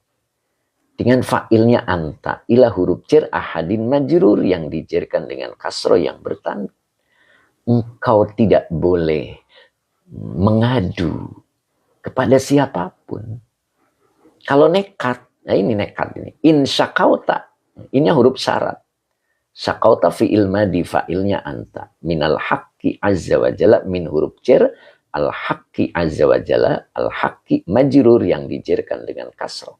Dengan fa'ilnya anta. Ila huruf jar ahadin majrur yang dijerkan dengan kasroh yang bertanda. Engkau tidak boleh mengadu kepada siapapun. Kalau nekat, nah ini nekat ini. In syakauta, ini huruf syarat. Syakauta fi'il madi, fa'ilnya anta. Minal haqqi azza wa jalla, min huruf jar, al haqqi azza wa jalla, al haqqi majrur yang dijerkan dengan kasroh.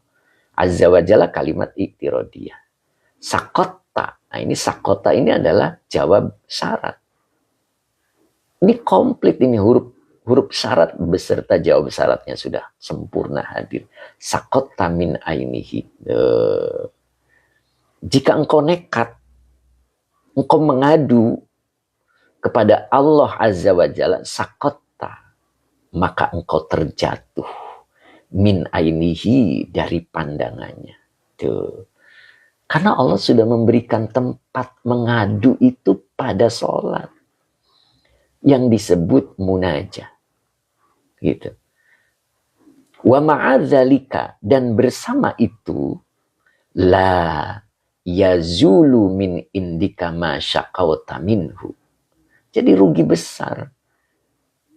Azza wa jalla kalimat iktirodiyah. Sakota, nah ini sakota ini adalah jawab syarat. Ini komplit, ini huruf syarat beserta jawab syaratnya sudah sempurna hadir. Sakota min ainihi. Jika engkau nekat, engkau mengadu kepada Allah Azza wa Jalla, sakotta, maka engkau terjatuh min ainihi, dari pandangannya. Tuh. Karena Allah sudah memberikan tempat mengadu itu pada sholat yang disebut munajah. Gitu. Wa ma'adzalika, dan bersama itu, la yazulu min indika ma syaqawta minhu. Jadi rugi besar.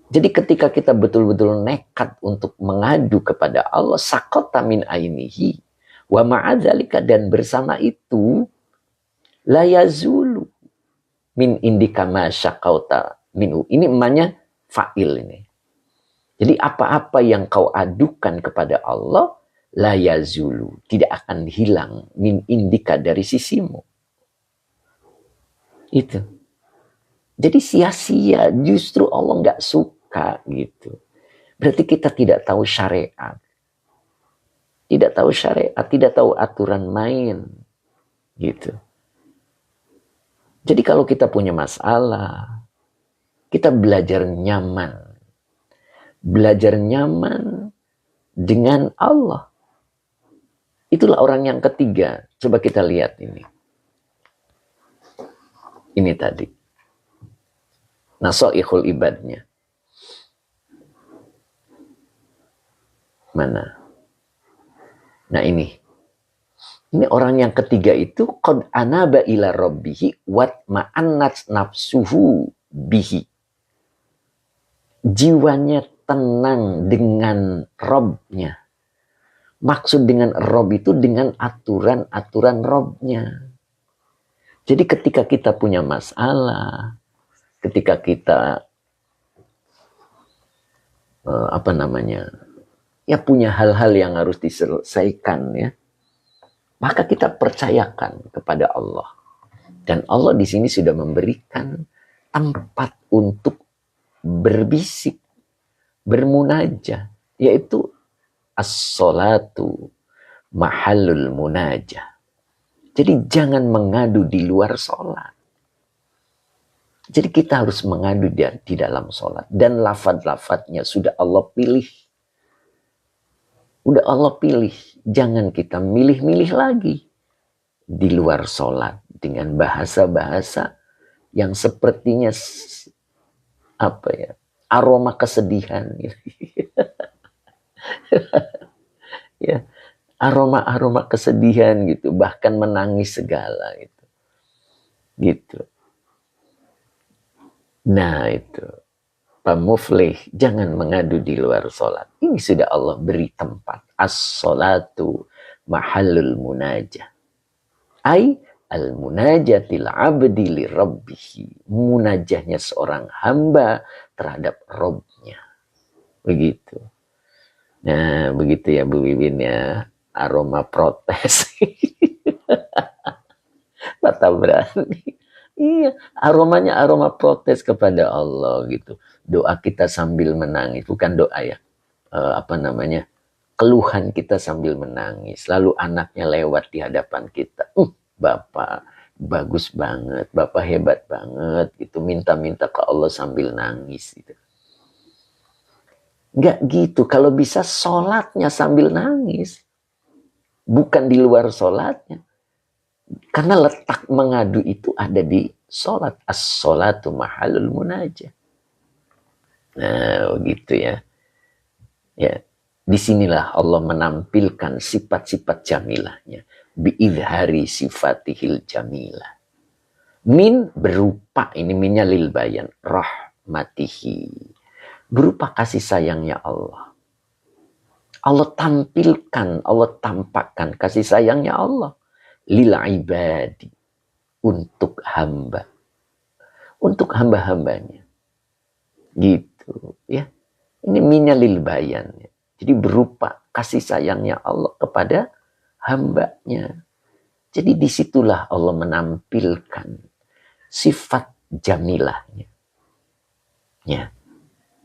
Jadi ketika kita betul-betul nekat untuk mengadu kepada Allah, sakota min ainihi, wa ma'adzalika, dan bersama itu, la yazulu min indika ma syaqawta minhu. Ini emaknya fa'il ini. Jadi apa-apa yang kau adukan kepada Allah, la yazulu, tidak akan hilang, min indika, dari sisimu. Itu. Jadi sia-sia, justru Allah nggak suka gitu. Berarti kita tidak tahu syariat. Tidak tahu syariat, tidak tahu aturan main. Gitu. Jadi kalau kita punya masalah, kita belajar nyaman. Belajar nyaman dengan Allah. Itulah orang yang ketiga. Coba kita lihat ini. Ini tadi. Nasoihul ibadnya. Mana? Nah ini. Ini orang yang ketiga itu qad anaba ila rabbihi wat ma'annat nafsuhu bihi. Jiwanya tenang dengan Robnya. Maksud dengan Rob itu dengan aturan-aturan Robnya. Jadi ketika kita punya masalah, ketika kita punya hal-hal yang harus diselesaikan, ya, maka kita percayakan kepada Allah. Dan Allah di sini sudah memberikan tempat untuk berbisik, bermunajah, yaitu as-salatu mahallul munajah. Jadi jangan mengadu di luar sholat. Jadi kita harus mengadu di dalam sholat. Dan lafaz-lafaznya sudah Allah pilih. Udah Allah pilih. Jangan kita milih-milih lagi. Di luar sholat. Dengan bahasa-bahasa yang sepertinya aroma kesedihan. Ya, aroma-aroma kesedihan gitu. Bahkan menangis segala gitu. Gitu. Nah itu, pemuflih, jangan mengadu di luar sholat. Ini sudah Allah beri tempat. As-sholatu mahallul munajah. Ay al-munajatil abdi li rabbihi. Munajahnya seorang hamba terhadap Robnya. Begitu. Nah begitu ya Bu Wiwin ya. Aroma protes. Mata berani. Iya, aromanya aroma protes kepada Allah gitu. Doa kita sambil menangis, bukan doa ya. Keluhan kita sambil menangis. Lalu anaknya lewat di hadapan kita. Bapak bagus banget, Bapak hebat banget gitu. Minta-minta ke Allah sambil nangis gitu. Enggak gitu, kalau bisa sholatnya sambil nangis. Bukan di luar sholatnya. Karena letak mengadu itu ada di sholat. As-sholatu mahallul munajah. Nah, begitu ya. Ya, disinilah Allah menampilkan sifat-sifat jamilahnya. Bi'idhari sifatihil jamilah. Min berupa, ini minnya lil bayan, rahmatihi. Berupa kasih sayangnya Allah. Allah tampilkan, Allah tampakkan kasih sayangnya Allah. Lil ibadi, untuk hamba, untuk hamba-hambanya, gitu ya. Ini minnya lil bayan, jadi berupa kasih sayangnya Allah kepada hambanya. Jadi disitulah Allah menampilkan sifat jamilahnya, ya.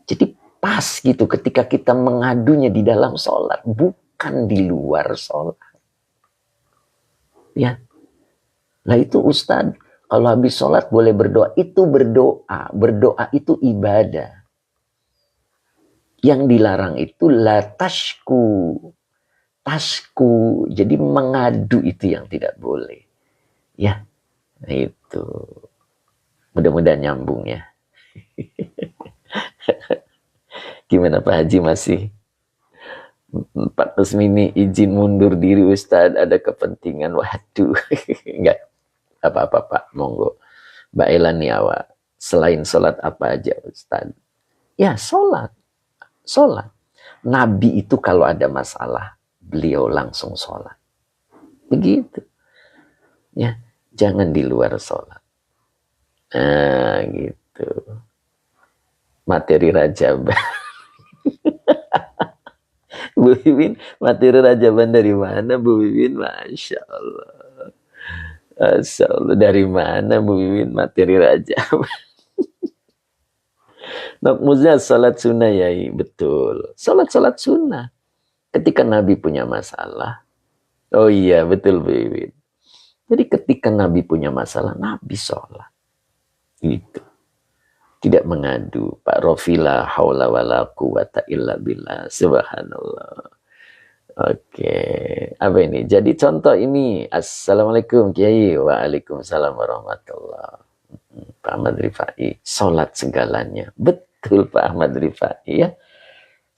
Jadi pas gitu ketika kita mengadunya di dalam sholat, bukan di luar sholat. Ya, nah itu Ustadz, Kalau habis sholat boleh berdoa. Itu berdoa. Berdoa itu ibadah. Yang dilarang itu la tashku. Tasku. Jadi mengadu itu yang tidak boleh. Ya, itu. Mudah-mudahan nyambung ya. Gimana Pak Haji, masih Pak Kusmini izin mundur diri Ustadz, ada kepentingan. Waduh. Enggak apa-apa Pak, monggo. Mbak Elani awak, selain sholat apa aja Ustadz? Ya sholat. Sholat. Nabi itu kalau ada masalah, beliau langsung sholat. Begitu. Ya, jangan di luar sholat. Nah, gitu. Materi Rajaban. Bu Bibin, materi Rajaban dari mana Bu Bibin? Masya Allah. Masya Allah, dari mana Bu Bibin materi Rajaban? Maksudnya salat sunnah ya, betul. Salat sunnah. Ketika Nabi punya masalah, oh iya betul Bu Bibin. Jadi ketika Nabi punya masalah, Nabi sholat. Gitu. Tidak mengadu. Pak Rofila haula wala quwata illa billah. Subhanallah. Oke. Apa ini? Jadi contoh ini. Assalamualaikum Kiai. Waalaikumsalam warahmatullah. Pak Ahmad Rifai. Sholat segalanya. Betul Pak Ahmad Rifai ya.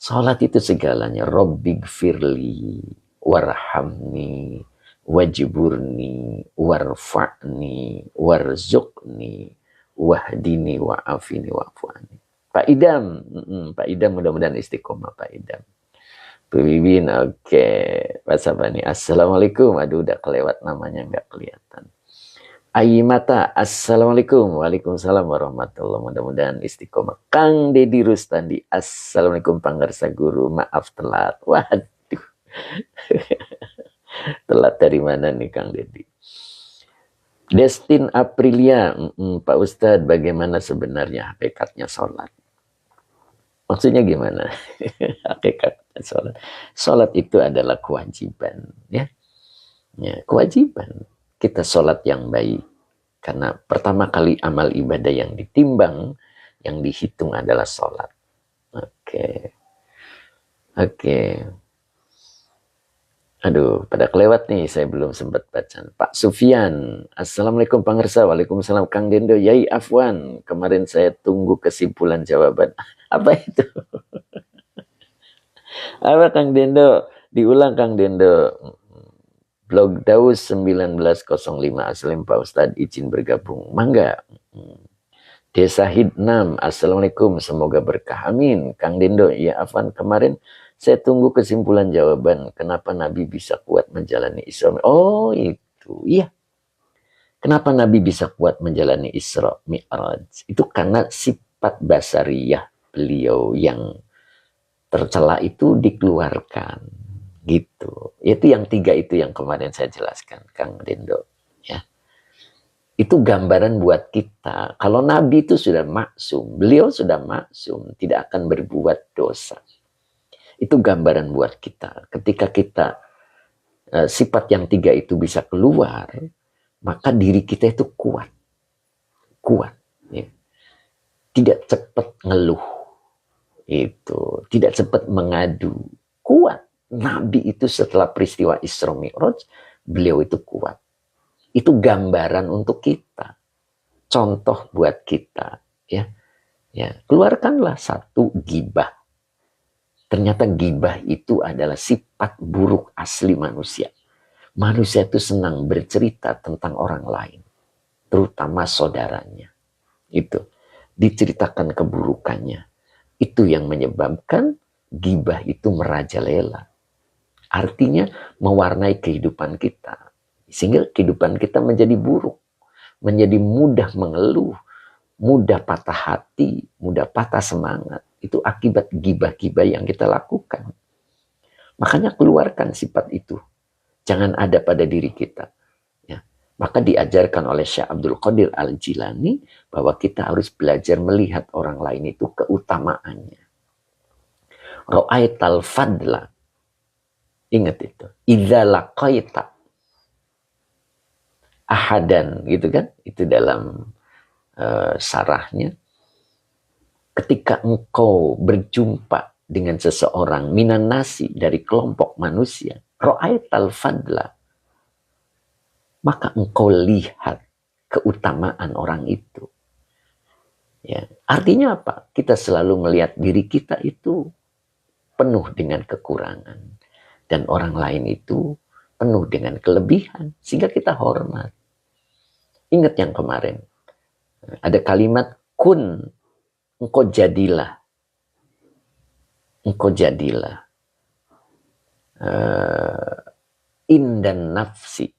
Sholat itu segalanya. Robbighfirli warhamni wajburni warfa'ni warzuqni wahdini wa'afini wa'fu'ani. Pak Idam, Pak Idam mudah-mudahan istiqomah Pak Idam. Bu Bibin, oke. Pak Sabani, assalamualaikum. Aduh udah kelewat namanya, nggak kelihatan. Ayimata, assalamualaikum. Waalaikumsalam warahmatullahi. Mudah-mudahan istiqomah. Kang Dedi Rustandi, assalamualaikum Panggarsa Guru. Maaf telat. Waduh. Telat dari mana nih Kang Dedi? Destin Aprilia, Pak Ustadz, bagaimana sebenarnya hakikatnya sholat? Maksudnya gimana? Hakikatnya sholat. Sholat itu adalah kewajiban, ya. Ya, kewajiban. Kita sholat yang baik. Karena pertama kali amal ibadah yang ditimbang, yang dihitung adalah sholat. Oke. Aduh, pada kelewat nih, saya belum sempat baca. Pak Sufyan, assalamualaikum Pangersa. Waalaikumsalam Kang Dendo. Yai Afwan, kemarin saya tunggu kesimpulan jawaban. Apa itu? Apa Kang Dendo? Diulang Kang Dendo. Blog Daus 1905, Aslim Pak Ustadz izin bergabung. Mangga. Desa Hidnam, assalamualaikum, semoga berkah. Amin. Kang Dendo, ya Afwan, kemarin saya tunggu kesimpulan jawaban. Kenapa Nabi bisa kuat menjalani Isra? Oh itu, iya. Kenapa Nabi bisa kuat menjalani Isra Mi'raj? Itu karena sifat basariyah beliau yang tercela itu dikeluarkan. Gitu. Itu yang 3 itu yang kemarin saya jelaskan, Kang Dendo. Ya. Itu gambaran buat kita. Kalau Nabi itu sudah maksum, beliau sudah maksum, tidak akan berbuat dosa. Itu gambaran buat kita. Ketika kita sifat yang 3 itu bisa keluar, maka diri kita itu kuat. Kuat. Ya. Tidak cepat ngeluh. Itu. Tidak cepat mengadu. Kuat. Nabi itu setelah peristiwa Isra Mi'raj, beliau itu kuat. Itu gambaran untuk kita. Contoh buat kita. Ya. Ya. Keluarkanlah 1 gibah. Ternyata gibah itu adalah sifat buruk asli manusia. Manusia itu senang bercerita tentang orang lain. Terutama saudaranya. Itu. Diceritakan keburukannya. Itu yang menyebabkan gibah itu merajalela. Artinya mewarnai kehidupan kita. Sehingga kehidupan kita menjadi buruk. Menjadi mudah mengeluh. Mudah patah hati. Mudah patah semangat. Itu akibat gibah-gibah yang kita lakukan. Makanya keluarkan sifat itu. Jangan ada pada diri kita. Ya. Maka diajarkan oleh Syekh Abdul Qadir Al-Jilani bahwa kita harus belajar melihat orang lain itu keutamaannya. Ra'aital fadla. Ingat itu. Idza laqaita. ahadan, gitu kan? Itu dalam sarahnya. Ketika engkau berjumpa dengan seseorang minan nasi dari kelompok manusia, ra'aital fadla, maka engkau lihat keutamaan orang itu. Ya, artinya apa? Kita selalu melihat diri kita itu penuh dengan kekurangan dan orang lain itu penuh dengan kelebihan sehingga kita hormat. Ingat yang kemarin, ada kalimat kun, engkau jadilah, indan nafsi,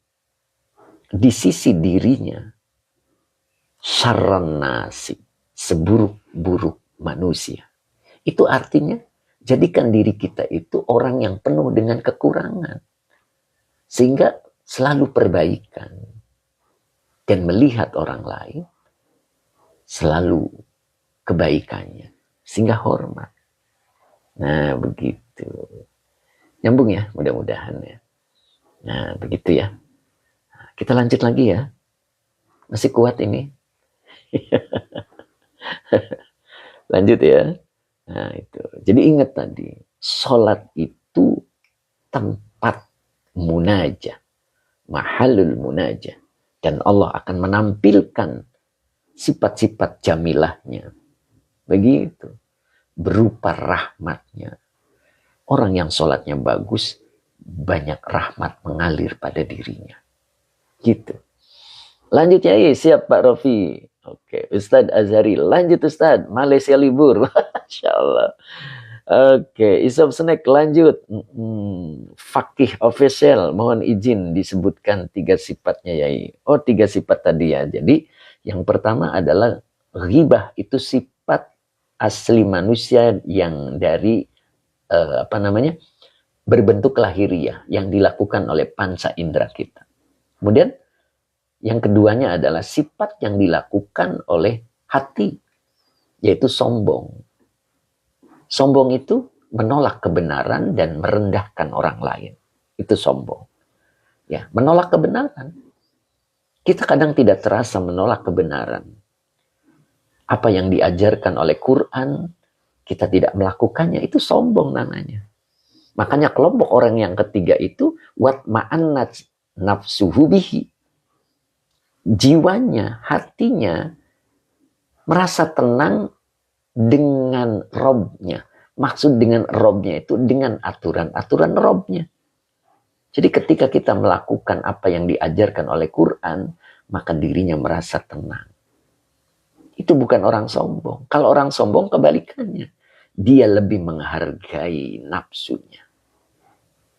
di sisi dirinya, syarran nasi, seburuk-buruk manusia. Itu artinya jadikan diri kita itu orang yang penuh dengan kekurangan, sehingga selalu perbaikan dan melihat orang lain selalu kebaikannya, sehingga hormat. Nah, begitu. Nyambung ya, mudah-mudahan ya. Nah, begitu ya. Kita lanjut lagi ya. Masih kuat ini. Lanjut ya. Nah, itu. Jadi ingat tadi, sholat itu tempat munajah, mahalul munajah. Dan Allah akan menampilkan sifat-sifat jamilahnya. Begitu. Berupa rahmatnya. Orang yang sholatnya bagus, banyak rahmat mengalir pada dirinya. Gitu. Lanjut ya, siap Pak Rofi. Oke, Ustadz Azhari. Lanjut Ustadz, Malaysia libur. Masya Allah. Oke, Isop Snack lanjut. Fakih official, mohon izin disebutkan 3 sifatnya Yai. Oh, 3 sifat tadi ya. Jadi yang pertama adalah ghibah, itu sifat asli manusia yang dari berbentuk lahiriah yang dilakukan oleh panca indera kita. Kemudian yang keduanya adalah sifat yang dilakukan oleh hati, yaitu sombong. Sombong itu menolak kebenaran dan merendahkan orang lain. Itu sombong. Ya, menolak kebenaran. Kita kadang tidak terasa menolak kebenaran. Apa yang diajarkan oleh Quran, kita tidak melakukannya, itu sombong namanya. Makanya kelompok orang yang ketiga itu watma'annat nafsuhu bihi. Jiwanya, hatinya merasa tenang dengan Robnya. Maksud dengan Robnya itu dengan aturan-aturan Robnya. Jadi ketika kita melakukan apa yang diajarkan oleh Quran, maka dirinya merasa tenang. Itu bukan orang sombong. Kalau orang sombong kebalikannya. Dia lebih menghargai nafsunya.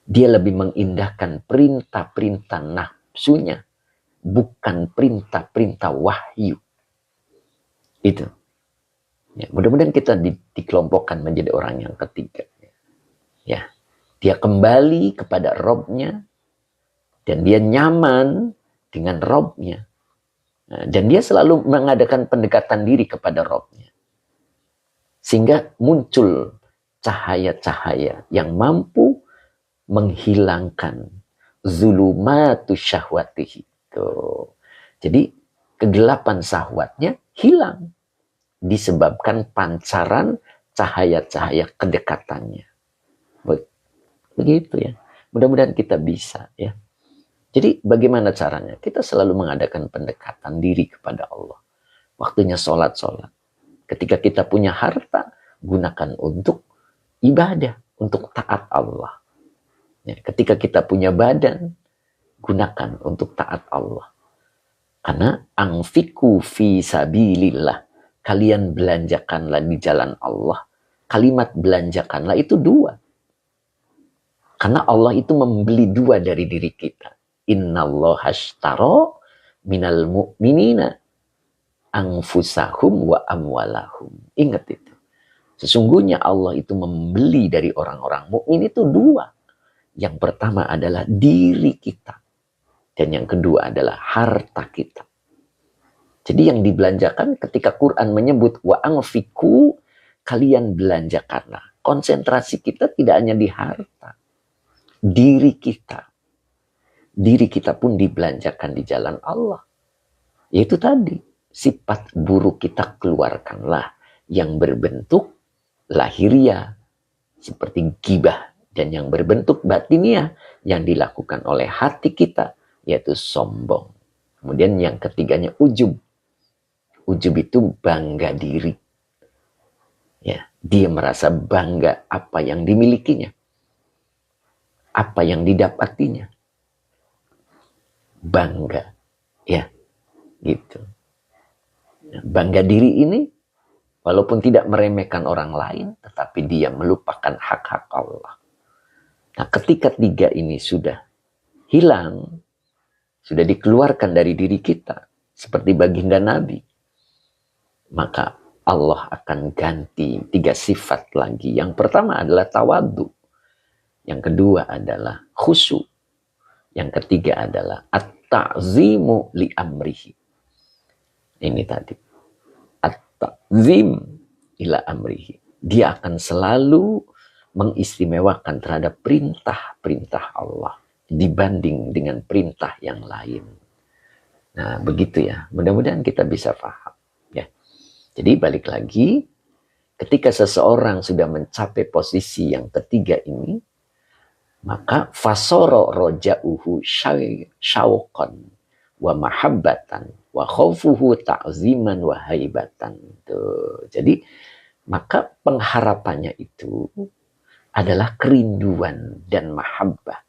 Dia lebih mengindahkan perintah-perintah nafsunya. Bukan perintah-perintah wahyu. Itu. Ya, mudah-mudahan kita dikelompokkan menjadi orang yang ketiga. Ya, dia kembali kepada Robnya dan dia nyaman dengan Robnya. Nah, dan dia selalu mengadakan pendekatan diri kepada Robnya. Sehingga muncul cahaya-cahaya yang mampu menghilangkan zulumatu syahwatihi. Tuh. Jadi kegelapan syahwatnya hilang. Disebabkan pancaran cahaya-cahaya kedekatannya. Begitu ya. Mudah-mudahan kita bisa ya. Jadi bagaimana caranya? Kita selalu mengadakan pendekatan diri kepada Allah. Waktunya sholat. Ketika kita punya harta, gunakan untuk ibadah, untuk taat Allah. Ya, ketika kita punya badan, gunakan untuk taat Allah. Karena anfiku fi sabilillah. Kalian belanjakanlah di jalan Allah. Kalimat belanjakanlah itu 2. Karena Allah itu membeli 2 dari diri kita. Innallaha ashtara minal mu'minina anfusahum wa amwalahum. Ingat itu. Sesungguhnya Allah itu membeli dari orang-orang mukmin itu 2. Yang pertama adalah diri kita. Dan yang kedua adalah harta kita. Jadi yang dibelanjakan ketika Quran menyebut wa anfiku, kalian belanjakanlah. Konsentrasi kita tidak hanya di harta. Diri kita. diri kita pun dibelanjakan di jalan Allah. Yaitu tadi, sifat buruk kita keluarkanlah yang berbentuk lahiriah seperti ghibah, dan yang berbentuk batiniah yang dilakukan oleh hati kita yaitu sombong. Kemudian yang ketiganya ujub. Ujub itu bangga diri. Ya, dia merasa bangga apa yang dimilikinya, apa yang didapatinya. Bangga, ya, gitu. Bangga diri ini walaupun tidak meremehkan orang lain, tetapi dia melupakan hak-hak Allah. Nah, ketika tiga ini sudah hilang, sudah dikeluarkan dari diri kita, seperti baginda Nabi, maka Allah akan ganti tiga sifat lagi. Yang pertama adalah tawadhu. Yang kedua adalah khusyuk. Yang ketiga adalah at-ta'zimu li amrihi. Ini tadi. At-ta'zim ila amrihi. Dia akan selalu mengistimewakan terhadap perintah-perintah Allah dibanding dengan perintah yang lain. Nah, begitu ya. Mudah-mudahan kita bisa paham. Ya. Jadi balik lagi, ketika seseorang sudah mencapai posisi yang ketiga ini, maka fasoro roja'uhu syauqan wa mahabbatan wa khaufuhu ta'ziman wa haibatan. Tuh. Jadi maka pengharapannya itu adalah kerinduan dan mahabbah.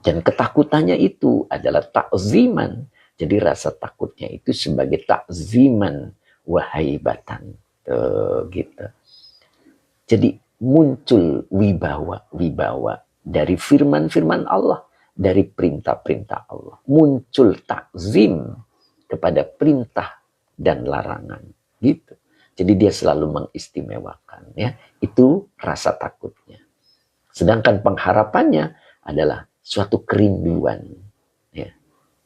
Dan ketakutannya itu adalah ta'ziman. Jadi rasa takutnya itu sebagai ta'ziman wa haibatan. Tuh, gitu. Jadi muncul wibawa dari firman-firman Allah, dari perintah-perintah Allah. Muncul takzim kepada perintah dan larangan. Gitu. Jadi dia selalu mengistimewakan. Ya. Itu rasa takutnya. Sedangkan pengharapannya adalah suatu kerinduan. Ya.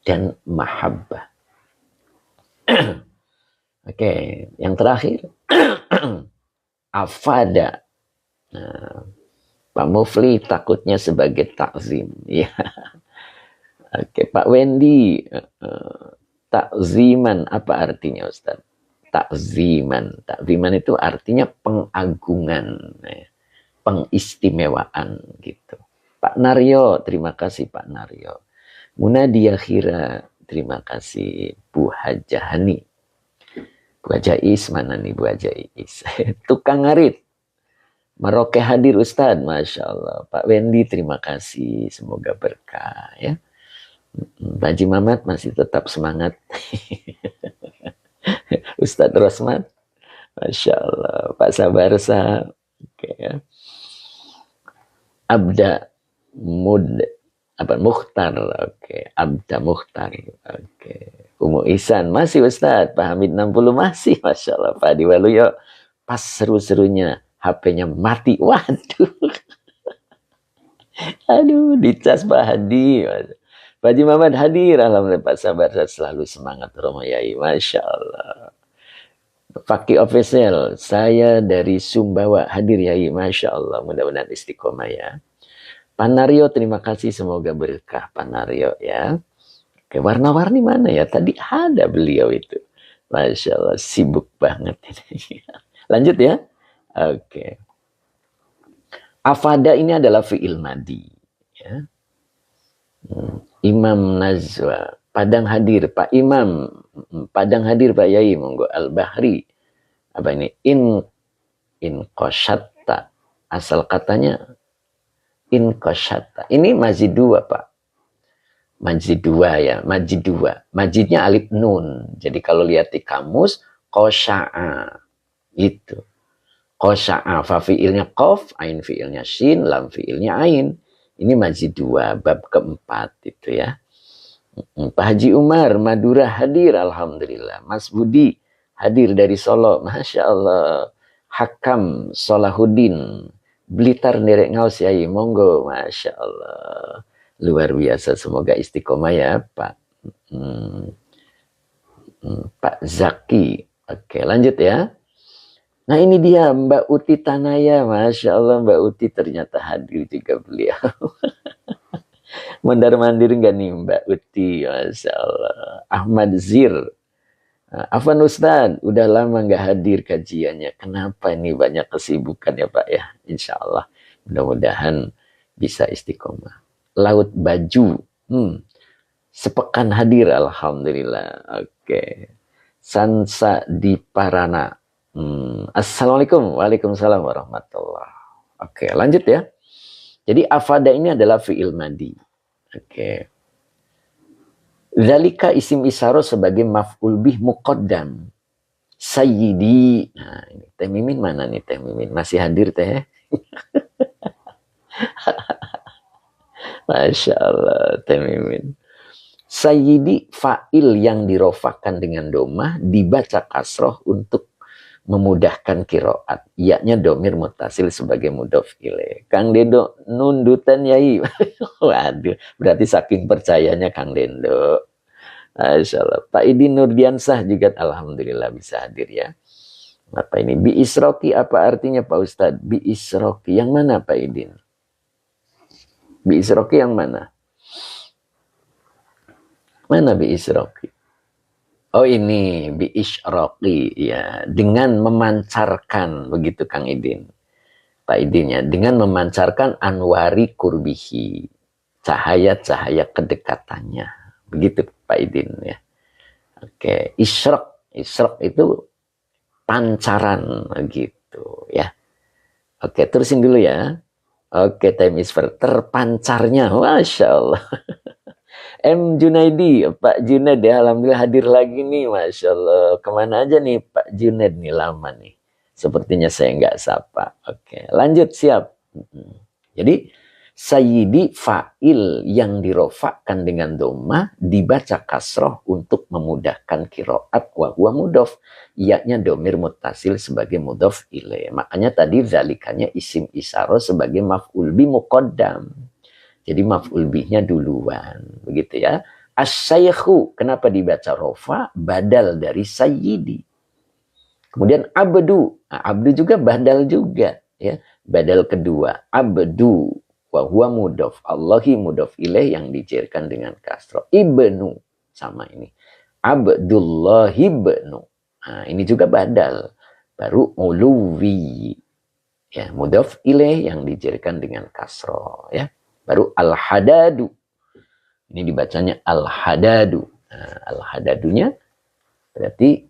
Dan mahabbah. Oke, yang terakhir. Afada. Nah, Pak Mufli takutnya sebagai takzim. Ya. Oke, Pak Wendy, takziman apa artinya, Ustaz? Takziman. Takziman itu artinya pengagungan, ya. Pengistimewaan gitu. Pak Naryo, terima kasih Pak Naryo. Munadia Khira, terima kasih. Bu Hajahani. Bu Hajais, mana nih Bu Hajais? Tukang ngarit. Maroke hadir Ustadz, Masya Allah. Pak Wendy, terima kasih. Semoga berkah ya. Pak Haji Mamat masih tetap semangat. Ustadz Rosmat, Masya Allah. Pak Sabarsa, oke ya. Abda Mukhtar, oke. Abda Mukhtar, oke. Umu Ihsan, masih Ustadz. Pak Hamid 60 masih, Masya Allah. Pak Diwaluyo, pas seru-serunya. HP-nya mati. Waduh. Aduh, dicas Pak Hadi. Pak Haji Muhammad hadir. Alhamdulillah Pak Sabar selalu semangat Romayai. Masya Allah. Fakih official. Saya dari Sumbawa hadir Yai. Masya Allah. Mudah-mudahan istiqomah ya. Pak Naryo, terima kasih. Semoga berkah Pak Naryo ya. Oke, warna-warni mana ya? Tadi ada beliau itu. Masya Allah. Sibuk banget. Lanjut ya. Oke. Afada ini adalah fi'il madi. Ya. Imam Nazwa. Padang hadir. Pak Imam. Padang hadir Pak Yai. Monggo. Al-Bahri. Apa ini? In qashatta. Asal katanya. In qashatta. Ini majid dua Pak. Majid dua ya. Majid dua. Majidnya alif nun. Jadi kalau lihat di kamus. Qasha'a. Itu. Qasha'a, fa fi'ilnya qaf, ain fi'ilnya shin, lam fi'ilnya ain. Ini majid dua, bab keempat itu ya. Pak Haji Umar, Madura hadir, Alhamdulillah. Mas Budi hadir dari Solo, Masya Allah. Hakam Solahuddin, Blitar Nerek Ngaus Yai, monggo, Masya Allah. Luar biasa, semoga istiqomah ya Pak. Pak Zaki. Oke, lanjut ya. Nah ini dia Mbak Uti Tanaya. Masya Allah Mbak Uti ternyata hadir juga beliau. Mondar-mandir nggak nih Mbak Uti? Masya Allah. Ahmad Zir. Afan Ustadz, udah lama nggak hadir kajiannya. Kenapa ini banyak kesibukan ya Pak ya? Insya Allah. Mudah-mudahan bisa istiqomah. Laut Baju. Sepekan hadir, Alhamdulillah. Oke. Sansa di Parana. Assalamualaikum. Waalaikumsalam warahmatullah. Oke, lanjut ya. Jadi afada ini adalah fi'il madi. Oke. Zalika isim isyarah sebagai maf'ul bih muqaddam. Sayyidi. Nah, ini Teh Mimin mana nih Teh Mimin? Masih hadir Teh? Masya Allah Teh Mimin. Sayyidi fa'il yang dirofakan dengan domah dibaca kasroh untuk memudahkan kiroat. Ianya domir mutasil sebagai mudhof ilaih. Kang Dendo nundutan yai. Waduh, berarti saking percayanya Kang Dendo. Masya Allah. Pak Idin Nurdiansah juga alhamdulillah bisa hadir ya. Apa ini? Bi isroki apa artinya Pak Ustadz? Bi isroki yang mana Pak Idin? Bi isroki yang mana? Mana bi isroki? Oh ini bi isroki ya, dengan memancarkan begitu Kang Idin. Pak Idin ya, dengan memancarkan anwari kurbihi, cahaya-cahaya kedekatannya. Begitu Pak Idin ya. Oke, isrok itu pancaran gitu ya. Oke, terusin dulu ya. Oke, time is for terpancarnya. Masya Allah. M. Junaidi, Pak Junaid ya, alhamdulillah hadir lagi nih, Masya Allah. Kemana aja nih Pak Junaid nih, lama nih. Sepertinya saya nggak sapa. Oke, lanjut, siap. Jadi, sayyidi fa'il yang dirofakkan dengan doma dibaca kasroh untuk memudahkan kiroat wa huwa mudhof. Ianya domir mutasil sebagai mudhof ilaih. Makanya tadi zalikanya isim isyarah sebagai maf'ul bi muqaddam. Jadi maf'ul bihnya duluan, begitu ya. As-saykhu, kenapa dibaca rofa? Badal dari sayyidi. Kemudian abdu, nah, abdu juga badal juga, ya. Badal kedua, abdu, wa huwa mudhof. Allahi mudhof ilaih yang dicairkan dengan kasroh. Ibnu, sama ini. Abdullah ibnu. Nah, ini juga badal. Baru uluwi, ya, mudhof ilaih yang dicairkan dengan kasroh, ya. Baru al-hadadu. Ini dibacanya al-hadadu. Nah, al-hadadunya berarti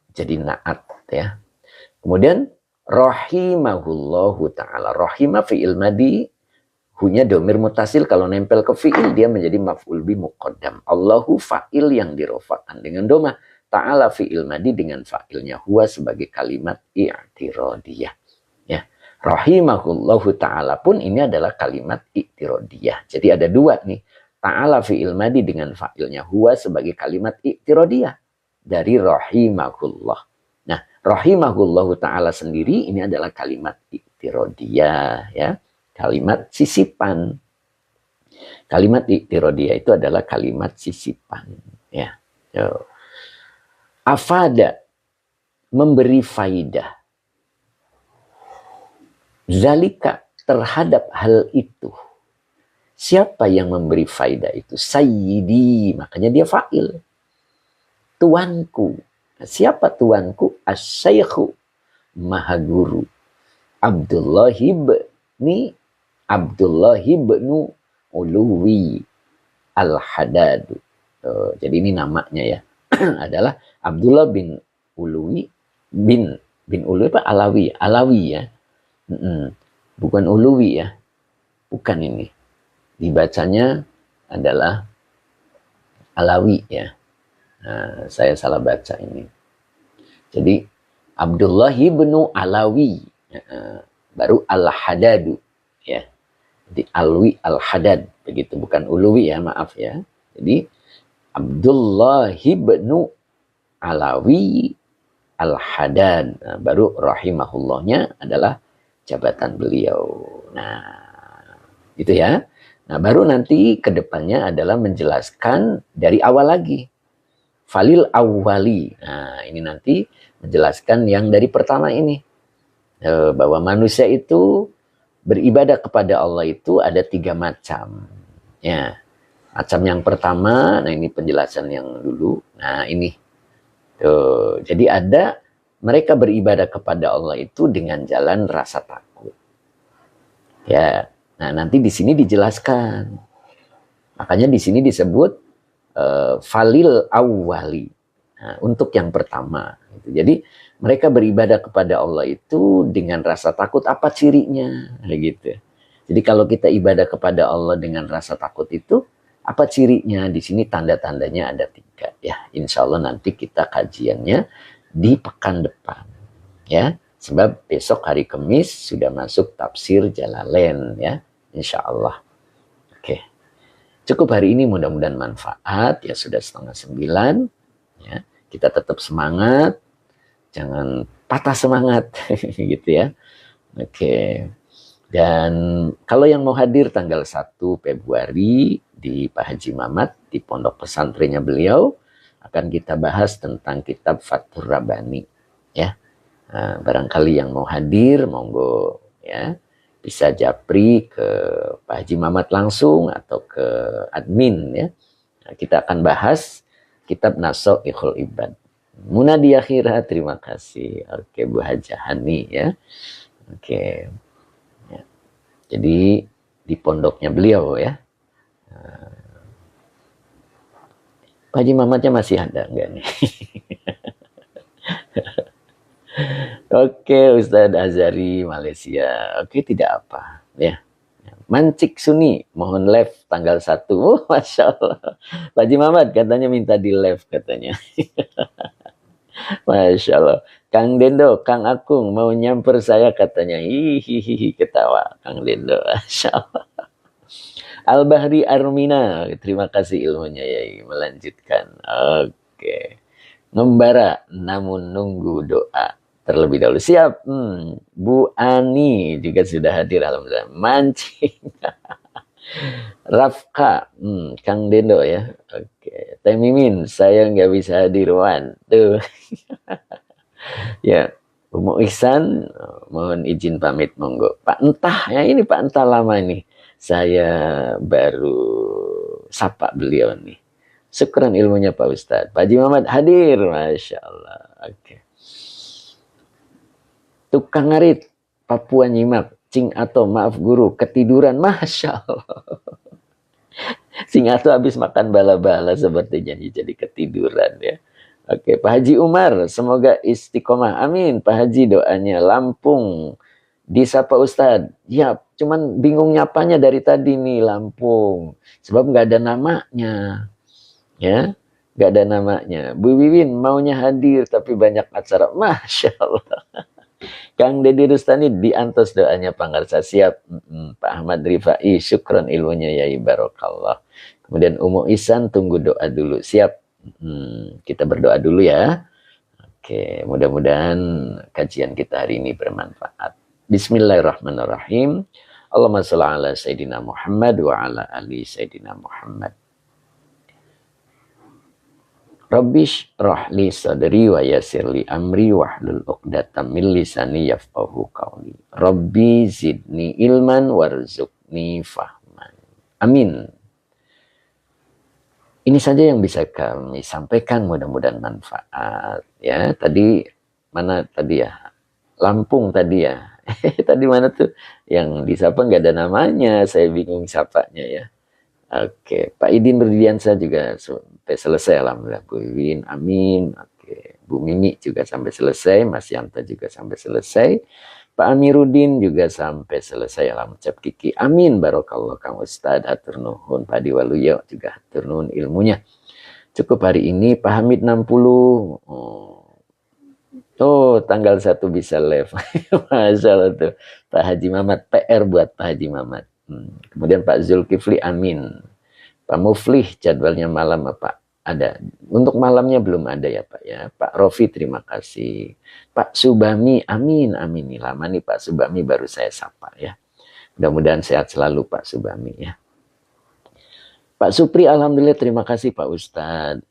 jadi naat ya. Kemudian rahimahullahu ta'ala. Rahimah fi'il madi. Hunya domir mutasil. Kalau nempel ke fi'il dia menjadi maf'ul bi muqaddam. Allahu fa'il yang dirofakan dengan domah. Ta'ala fi'il madi dengan fa'ilnya. Huwa sebagai kalimat i'tirodiyah. Ya. Rahimahullahu ta'ala pun ini adalah kalimat i'tirodiyah. Jadi ada dua nih. Ta'ala fi'il madi dengan fa'ilnya huwa sebagai kalimat i'tirodiyah. Dari rahimahullah. Nah, rahimahullahu ta'ala sendiri ini adalah kalimat i'tirodiyah. Ya. Kalimat sisipan. Kalimat i'tirodiyah itu adalah kalimat sisipan. Ya. Afada. Memberi faidah. Zalika terhadap hal itu. Siapa yang memberi faidah itu? Sayyidi, makanya dia fa'il. Tuanku. Siapa tuanku? As-saykhu, maha guru. Abdullah ibnu Uluwi al-Hadadu. Jadi ini namanya ya. Adalah Abdullah bin Uluwi bin Uluwi apa? Alawi ya. Bukan Uluwi ya, bukan ini. Dibacanya adalah Alawi ya. Nah, saya salah baca ini. Jadi Abdullah ibnu Alawi, baru Al-Hadadu ya. Jadi Alwi Al-Hadad begitu, bukan Uluwi ya, maaf ya. Jadi Abdullah ibnu Alawi Al-Hadad, nah, baru rahimahullahnya adalah jabatan beliau. Nah, itu ya. Nah, baru nanti ke depannya adalah menjelaskan dari awal lagi. Falil awwali. Nah, ini nanti menjelaskan yang dari pertama ini. Bahwa manusia itu beribadah kepada Allah itu ada 3 macam. Ya. Macam yang pertama, nah ini penjelasan yang dulu. Nah ini, tuh. Jadi ada mereka beribadah kepada Allah itu dengan jalan rasa takut. Ya, nah nanti di sini dijelaskan. Makanya di sini disebut falil awwali. Nah, untuk yang pertama. Jadi mereka beribadah kepada Allah itu dengan rasa takut. Apa cirinya? Gitu. Jadi kalau kita ibadah kepada Allah dengan rasa takut itu, apa cirinya? Di sini tanda-tandanya ada 3 ya. Insya Allah nanti kita kajiannya di pekan depan ya. Sebab besok hari Kamis sudah masuk tafsir Jalalain ya. Insya Allah. Oke. Cukup hari ini mudah-mudahan manfaat ya. Sudah 8:30 ya. Kita tetap semangat. Jangan patah semangat gitu ya. Oke. Dan kalau yang mau hadir tanggal 1 Februari di Pak Haji Mamat, di pondok pesantrennya beliau, akan kita bahas tentang kitab Fathur Rabbani. Ya. Nah, barangkali yang mau hadir, monggo ya. Bisa japri ke Pak Haji Mamat langsung atau ke admin ya. Nah, kita akan bahas kitab Nasoihul Ibad. Munadi akhirat, terima kasih. Oke, Bu Hajah Hani ya. Oke. Jadi di pondoknya beliau ya. Pak Haji Mamatnya masih ada enggak nih? Oke, Ustadz Azhari Malaysia. Oke, tidak apa ya. Mancik Suni, mohon live tanggal 1. Oh, Masya Allah. Pak Haji Mamat katanya minta di live katanya. Masya Allah. Kang Dendo, Kang Akung mau nyamper saya katanya. Hihihi, ketawa Kang Dendo. Masya Allah. Al-Bahri Armina, terima kasih ilmunya ya. Melanjutkan. Oke. Ngembara, namun nunggu doa terlebih dahulu. Siap. Bu Ani juga sudah hadir. Alhamdulillah. Mancing. Rafka, Kang Dendo ya. Oke. Teh Mimin, saya nggak bisa hadir, Wan. Tuh. Ya, Umu Ihsan, mohon izin pamit, monggo. Pak Entah, ya ini Pak Entah lama ini. Saya baru sapa beliau nih. Syukran ilmunya Pak Ustadz. Pak Haji Muhammad hadir, Masya Allah. Oke. Tukang ngarit, Papua nyimak. Cing Ato, maaf guru, ketiduran, Masya Allah. Sing Ato habis makan bala-bala sepertinya jadi ketiduran ya. Oke, Pak Haji Umar, semoga istiqomah. Amin. Pak Haji doanya Lampung. Disapa Ustadz. Ya, cuman bingung nyapanya dari tadi nih Lampung. Sebab nggak ada namanya. Ya, nggak ada namanya. Bu Wiwin maunya hadir tapi banyak acara. Masya Allah. Kang Deddy Rustani diantos doanya Pangarsa siap. Pak Ahmad Rifai, syukron ilmunya ya barokallah. Kemudian Umu Ihsan tunggu doa dulu. Siap. Kita berdoa dulu ya. Oke, mudah-mudahan kajian kita hari ini bermanfaat. Bismillahirrahmanirrahim. Allahumma shalli ala Sayyidina Muhammad wa ala ali Sayyidina Muhammad. Rabbish rahli sadri wa yassirli amri wahlul 'uqdatam min lisani yafqahu qawli. Rabbi zidni ilman warzuqni fahman. Amin. Ini saja yang bisa kami sampaikan, mudah-mudahan manfaat ya. Tadi mana tadi ya? Lampung tadi ya. Tadi mana tuh? Yang disapa nggak ada namanya, saya bingung sapanya ya. Oke, Pak Idin Berdiansa juga sampai selesai, alhamdulillah. Bu Win, amin. Oke, Bu Mimi juga sampai selesai, Mas Yanto juga sampai selesai. Pak Amiruddin juga sampai selesai, alhamdulillah. Kiki, amin. Barokallah Kang Ustadz, hatur nuhun. Pak Diwaluyo juga hatur nuhun ilmunya. Cukup hari ini, Pak Hamid 60. Oh, tanggal 1 bisa live. Masya Allah tuh. Pak Haji Mamat, PR buat Pak Haji Mamat. Kemudian Pak Zulkifli, amin. Pak Muflih, jadwalnya malam apa? Ada. Untuk malamnya belum ada ya Pak ya. Pak Rofi, terima kasih. Pak Subami, amin, amin. Nih lama nih Pak Subami baru saya sapa ya. Mudah-mudahan sehat selalu Pak Subami ya. Pak Supri, alhamdulillah terima kasih Pak Ustadz.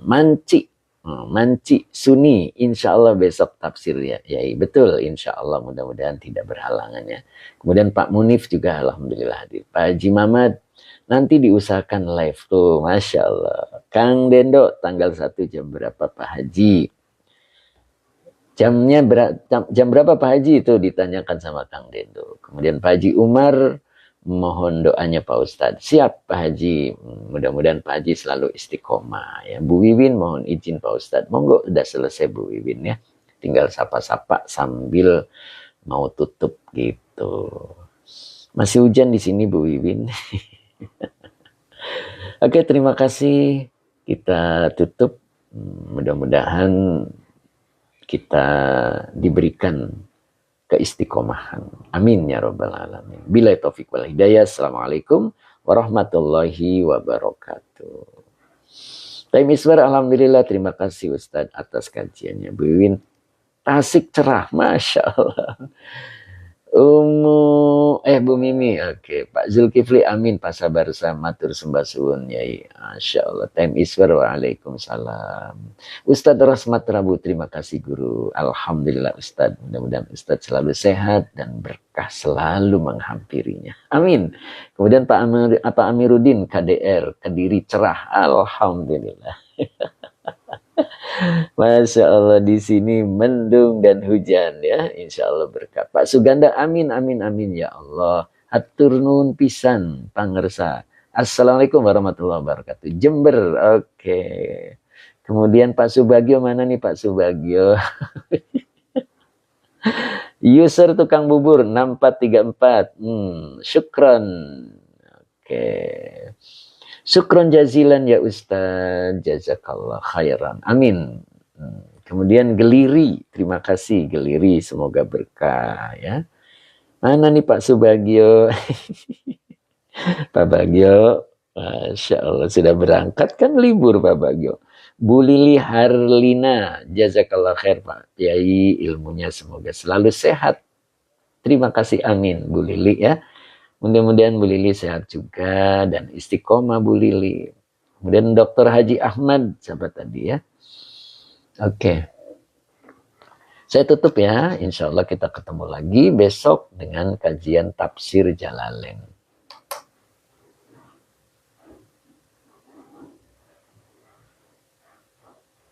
Manci Suni, insya Allah besok tafsir ya. Ya betul, insya Allah mudah-mudahan tidak berhalangan ya. Kemudian Pak Munif juga alhamdulillah hadir. Pak Haji Mamat, Nanti diusahakan live tuh, Masya Allah. Kang Dendo, tanggal 1 jam berapa Pak Haji? Jam berapa Pak Haji itu ditanyakan sama Kang Dendo. Kemudian Pak Haji Umar, mohon doanya Pak Ustadz. Siap Pak Haji, mudah-mudahan Pak Haji selalu istiqomah. Ya, Bu Wiwin mohon izin Pak Ustadz. Monggo, udah selesai Bu Wiwin ya. Tinggal sapa-sapa sambil mau tutup gitu. Masih hujan di sini Bu Wiwin. Oke, terima kasih. Kita tutup. Mudah-mudahan kita diberikan keistiqomahan. Amin ya rabbal alamin. Billahi taufik wal hidayah. Assalamualaikum warahmatullahi wabarakatuh. Time Iswar, alhamdulillah, terima kasih Ustadz atas kajiannya. Bu Wiwin Tasik cerah, Masya Allah. Bu Mimi, oke. Pak Zulkifli, amin. Pak Sabar Matur Sembah Suwun, Yai. Masya Allah. Time Iswar, waalaikumsalam. Ustadz Rasmat Rabu, terima kasih guru. Alhamdulillah Ustadz. Mudah-mudahan Ustadz selalu sehat dan berkah selalu menghampirinya. Amin. Kemudian Pak Amiruddin, KDR, Kediri cerah. Alhamdulillah. Masya Allah, di sini mendung dan hujan ya, insya Allah berkah. Pak Suganda, amin, amin, amin ya Allah. Hatur nuhun pisan pangersa. Assalamualaikum warahmatullahi wabarakatuh. Jember, oke. Kemudian Pak Subagio, mana nih Pak Subagio? User tukang bubur 6434. Syukron. Oke. Syukron jazilan ya Ustaz, jazakallah khairan. Amin. Kemudian Geliri, terima kasih Geliri, semoga berkah ya. Mana nih Pak Subagio? Pak Bagio, Masya Allah, sudah berangkat kan libur Pak Bagio. Bu Lili Harlina, jazakallah khair Pak Yai, ilmunya semoga selalu sehat. Terima kasih, amin Bu Lili ya. Mudah-mudahan Bu Lili sehat juga dan istiqomah Bu Lili. Kemudian Dr. Haji Ahmad, sahabat tadi ya. Oke. Saya tutup ya. Insya Allah kita ketemu lagi besok dengan kajian tafsir Jalalain.